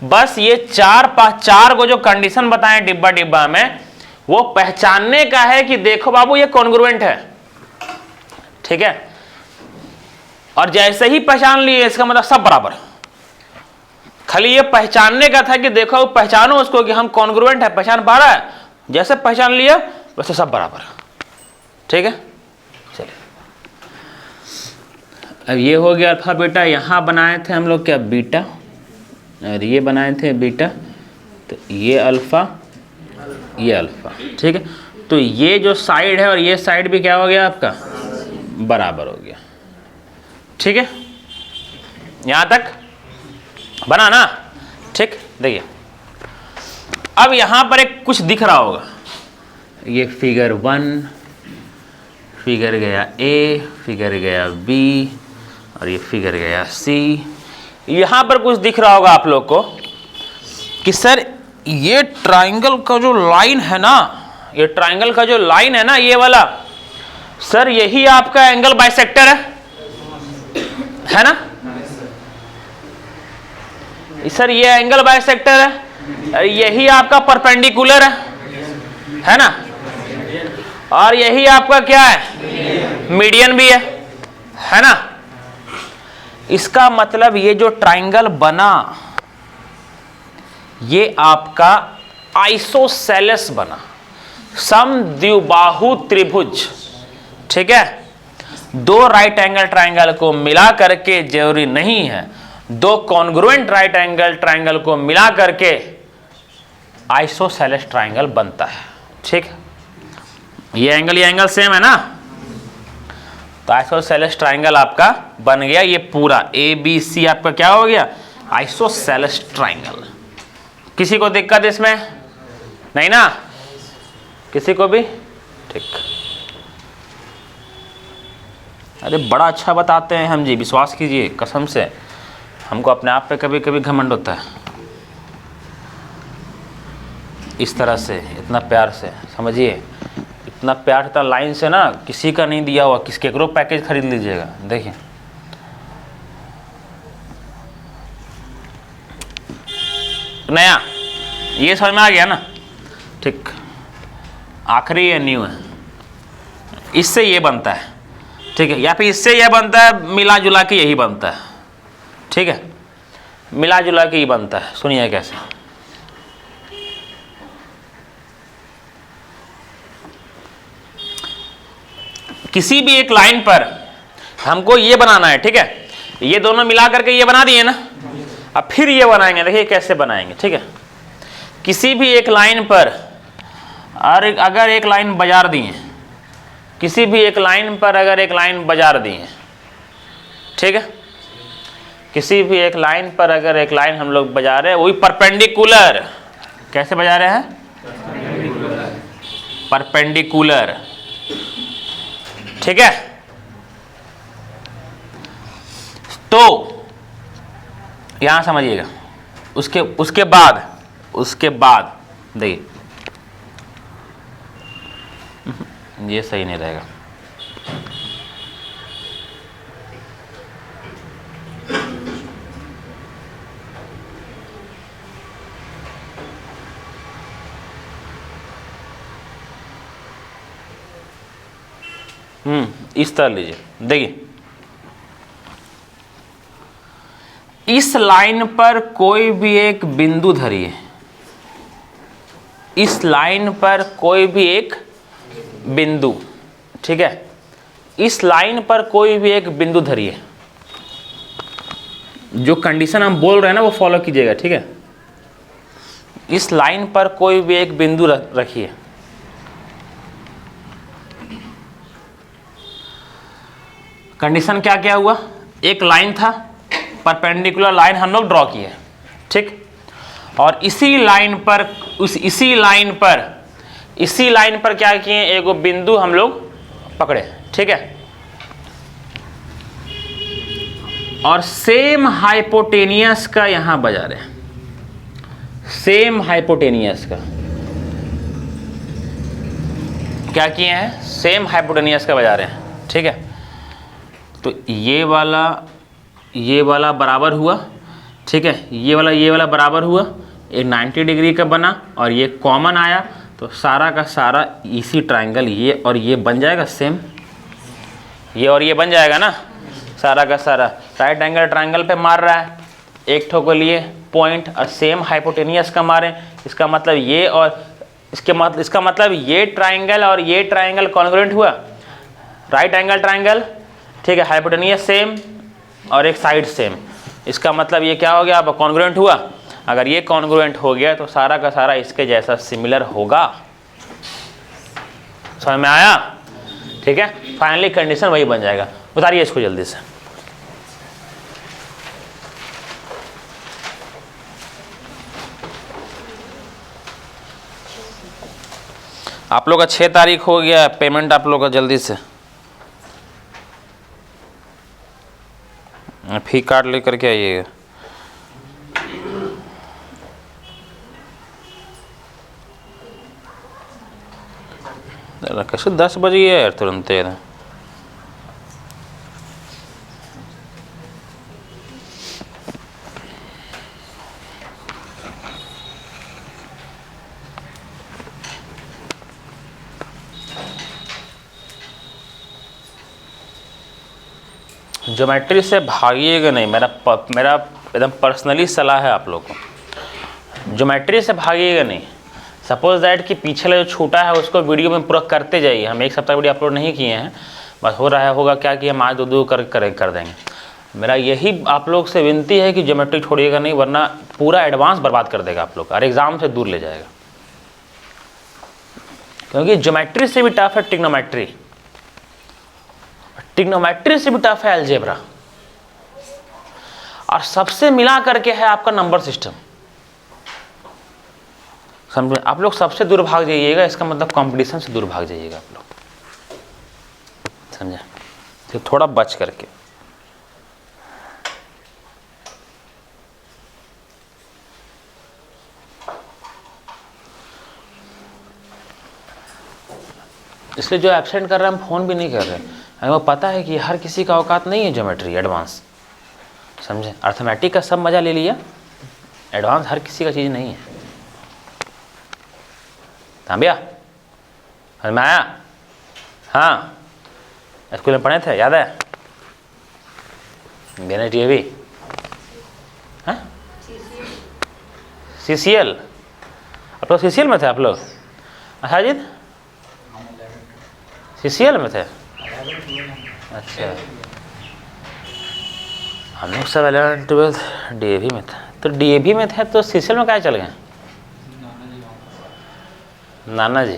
बस ये चार को जो कंडीशन बताएं डिब्बा डिब्बा में, वो पहचानने का है कि देखो बाबू ये कॉन्ग्रुएंट है, ठीक है। और जैसे ही पहचान लिए इसका मतलब सब बराबर, खाली ये पहचानने का था कि देखो पहचानो उसको कि हम कॉन्ग्रुएंट है, पहचान पा रहा है, जैसे पहचान लिया वैसे सब बराबर, ठीक है। चलिए, अब ये हो गया अल्फा बीटा, यहाँ बनाए थे हम लोग क्या, बीटा, और ये बनाए थे बीटा, तो ये अल्फा, ये अल्फा, ठीक है। तो ये जो साइड है और ये साइड भी क्या हो गया आपका, बराबर हो गया, ठीक है। यहां तक बना ना, ठीक। देखिए अब यहां पर एक कुछ दिख रहा होगा, ये फिगर 1, फिगर गया A, फिगर गया B, और ये फिगर गया C। यहां पर कुछ दिख रहा होगा आप लोग को कि सर ये ट्राइंगल का जो लाइन है ना, ये ट्राइंगल का जो लाइन है ना, ये वाला, सर यही आपका एंगल बाइसेक्टर है ना। सर ये एंगल बाइसेक्टर है, यही आपका परपेंडिकुलर है ना, और यही आपका क्या है, मीडियन भी है ना। इसका मतलब ये जो ट्राइंगल बना, ये आपका आइसोसेलेस बना, समद्विबाहु त्रिभुज, ठीक है। दो राइट एंगल ट्राइंगल को मिला करके, जरूरी नहीं है दो कॉन्ग्रुएंट राइट एंगल ट्राइंगल को मिला करके आइसोसेलेस ट्राइंगल बनता है, ठीक। ये एंगल सेम है ना, तो आइसोसेलेस ट्राइंगल आपका बन गया, ये पूरा ABC आपका क्या हो गया, आइसोसेलेस ट्राइंगल। किसी को दिक्कत इसमें नहीं ना, किसी को भी, ठीक। अरे बड़ा अच्छा बताते हैं हम जी, विश्वास कीजिए, कसम से हमको अपने आप पे कभी कभी घमंड होता है। इस तरह से, इतना प्यार से, समझिए, इतना प्यार, इतना लाइन से ना, किसी का नहीं दिया हुआ, किस केकरो पैकेज खरीद लीजिएगा। देखिए नया, ये समझ में आ गया ना, ठीक। आखिरी ये न्यू है, इससे ये बनता है, ठीक है, या फिर इससे यह बनता है, मिला जुला के यही बनता है, ठीक है, मिला जुला के ही बनता है। सुनिए कैसे, किसी भी एक लाइन पर हमको ये बनाना है, ठीक है, ये दोनों मिला करके ये बना दिए ना, अब फिर ये बनाएंगे, देखिए कैसे बनाएंगे, ठीक है। किसी भी एक लाइन पर और अगर एक लाइन बाजार दिए, किसी भी एक लाइन पर अगर एक लाइन बाजार दिए, ठीक है, किसी भी एक लाइन पर अगर एक लाइन हम लोग बजा रहे हैं, वही परपेंडिकुलर, कैसे बजा रहे हैं, परपेंडिकुलर, ठीक है। तो यहां समझिएगा, उसके बाद देखिए, ये सही नहीं रहेगा, इस तरह लीजिए, देखिए इस लाइन पर कोई भी एक बिंदु धरिए, इस लाइन पर कोई भी एक बिंदु, ठीक है, इस लाइन पर कोई भी एक बिंदु धरिए, जो कंडीशन हम बोल रहे हैं ना वो फॉलो कीजिएगा, ठीक है। इस लाइन पर कोई भी एक बिंदु रखिए, कंडीशन क्या क्या हुआ, एक लाइन था, परपेंडिकुलर लाइन हम लोग ड्रॉ किए, ठीक, और इसी लाइन पर क्या किए, एक बिंदु हम लोग पकड़े, ठीक है, और सेम हाइपोटेनियस का यहां बजा रहे हैं, सेम हाइपोटेनियस का क्या किए हैं, सेम हाइपोटेनियस का बजा रहे हैं, ठीक है। तो ये वाला बराबर हुआ, ठीक है, ये वाला बराबर हुआ, एक 90 डिग्री का बना और ये कॉमन आया, तो सारा का सारा इसी ट्रायंगल ये और ये बन जाएगा सेम, ये और ये बन जाएगा ना, सारा का सारा राइट एंगल ट्रायंगल पे मार रहा है, एक ठो को लिए पॉइंट और सेम हाइपोटेनियस का मारे, इसका मतलब ये और इसका मतलब ये ट्रायंगल और ये ट्रायंगल कॉन्ग्रुएंट हुआ, राइट एंगल ट्रायंगल, ठीक है, हाइपोटेनियस सेम और एक साइड सेम, इसका मतलब ये क्या हो गया, अब कॉन्ग्रुएंट हुआ। अगर ये कॉन्ग्रुएंट हो गया तो सारा का सारा इसके जैसा सिमिलर होगा, समझ में आया, ठीक है। फाइनली कंडीशन वही बन जाएगा, उतारिए इसको जल्दी से। आप लोग का 6 तारीख हो गया, पेमेंट आप लोग का जल्दी से फी कार्ड लेकर के आइएगा। कैसे 10 बज गया यार तुरंत यार। ज्योमेट्री से भागिएगा नहीं, मेरा एकदम पर्सनली सलाह है आप लोग को, ज्योमेट्री से भागिएगा नहीं। सपोज दैट कि पीछे जो छूटा है उसको वीडियो में पूरा करते जाइए। हम एक सप्ताह वीडियो अपलोड नहीं किए हैं, बस हो रहा होगा क्या कि हम आज दो कर देंगे। मेरा यही आप लोग से विनती है कि ज्योमेट्री छोड़िएगा नहीं, वरना पूरा एडवांस बर्बाद कर देगा आप लोग और एग्जाम से दूर ले जाएगा। क्योंकि ज्योमेट्री से भी टफ है ट्रिग्नोमेट्री, ट्रिग्नोमेट्री से भी टफ है अलजेब्रा, और सबसे मिला करके है आपका नंबर सिस्टम। समझे? आप लोग सबसे दूर भाग जाइएगा, इसका मतलब कंपटीशन से दूर भाग जाइएगा आप लोग, समझे? तो थोड़ा बच करके। इसलिए जो एब्सेंट कर रहे हैं हम फ़ोन भी नहीं कर रहे, हमें वो पता है कि हर किसी का औकात नहीं है ज्योमेट्री एडवांस, समझे? अर्थमेटिक का सब मज़ा ले लिया, एडवांस हर किसी का चीज़ नहीं है। तांबिया समझ में आया? हाँ, स्कूल में पढ़े थे, याद है? देने टी भी हाँ CCL, आप लोग CCL में थे आप लोग? अच्छा जी, CCL में थे। अच्छा, हम लोग सब 11th 12th डीएवी में था। तो डीएवी में थे तो सीसीएल में क्या चल गए? नाना जी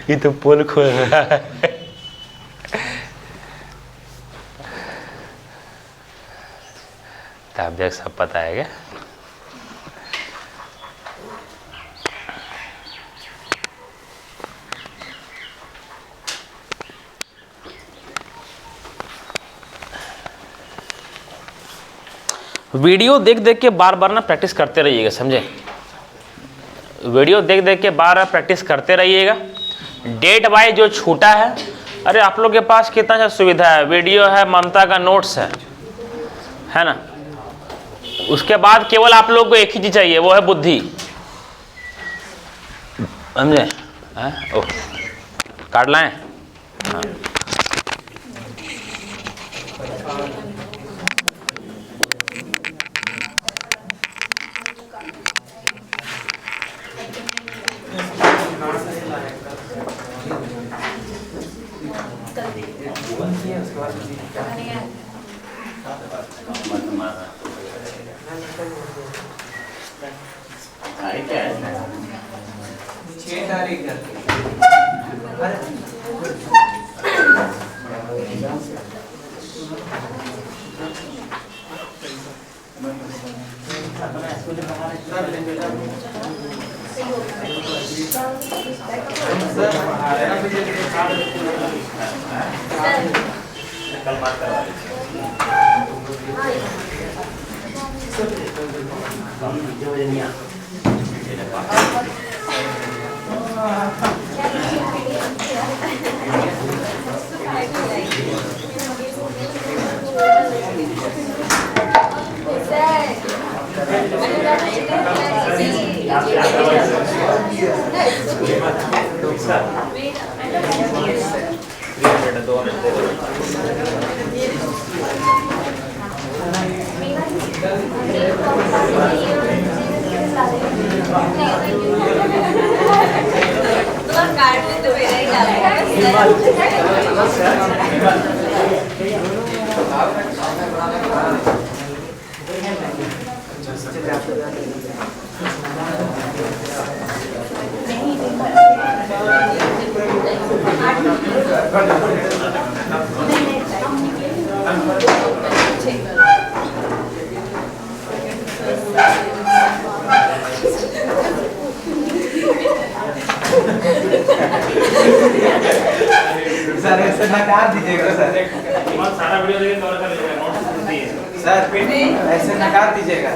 ये तो पोल खोल रहा है। तो आप देख सब पता है क्या? वीडियो देख देख के बार बार ना प्रैक्टिस करते रहिएगा, समझे? वीडियो देख देख के बार बार प्रैक्टिस करते रहिएगा। डेट वाइज जो छूटा है, अरे आप लोग के पास कितना अच्छा सुविधा है, वीडियो है, ममता का नोट्स है ना? उसके बाद केवल आप लोग को एक ही चीज चाहिए, वो है बुद्धि, समझे? ओह, कार्ड लाएं? हाँ। सर ऐसे नकार दीजिएगा सर। सारा वीडियो देख कवर कर लीजिएगा, नोट्स दिए। सर ऐसे नकार दीजिएगा।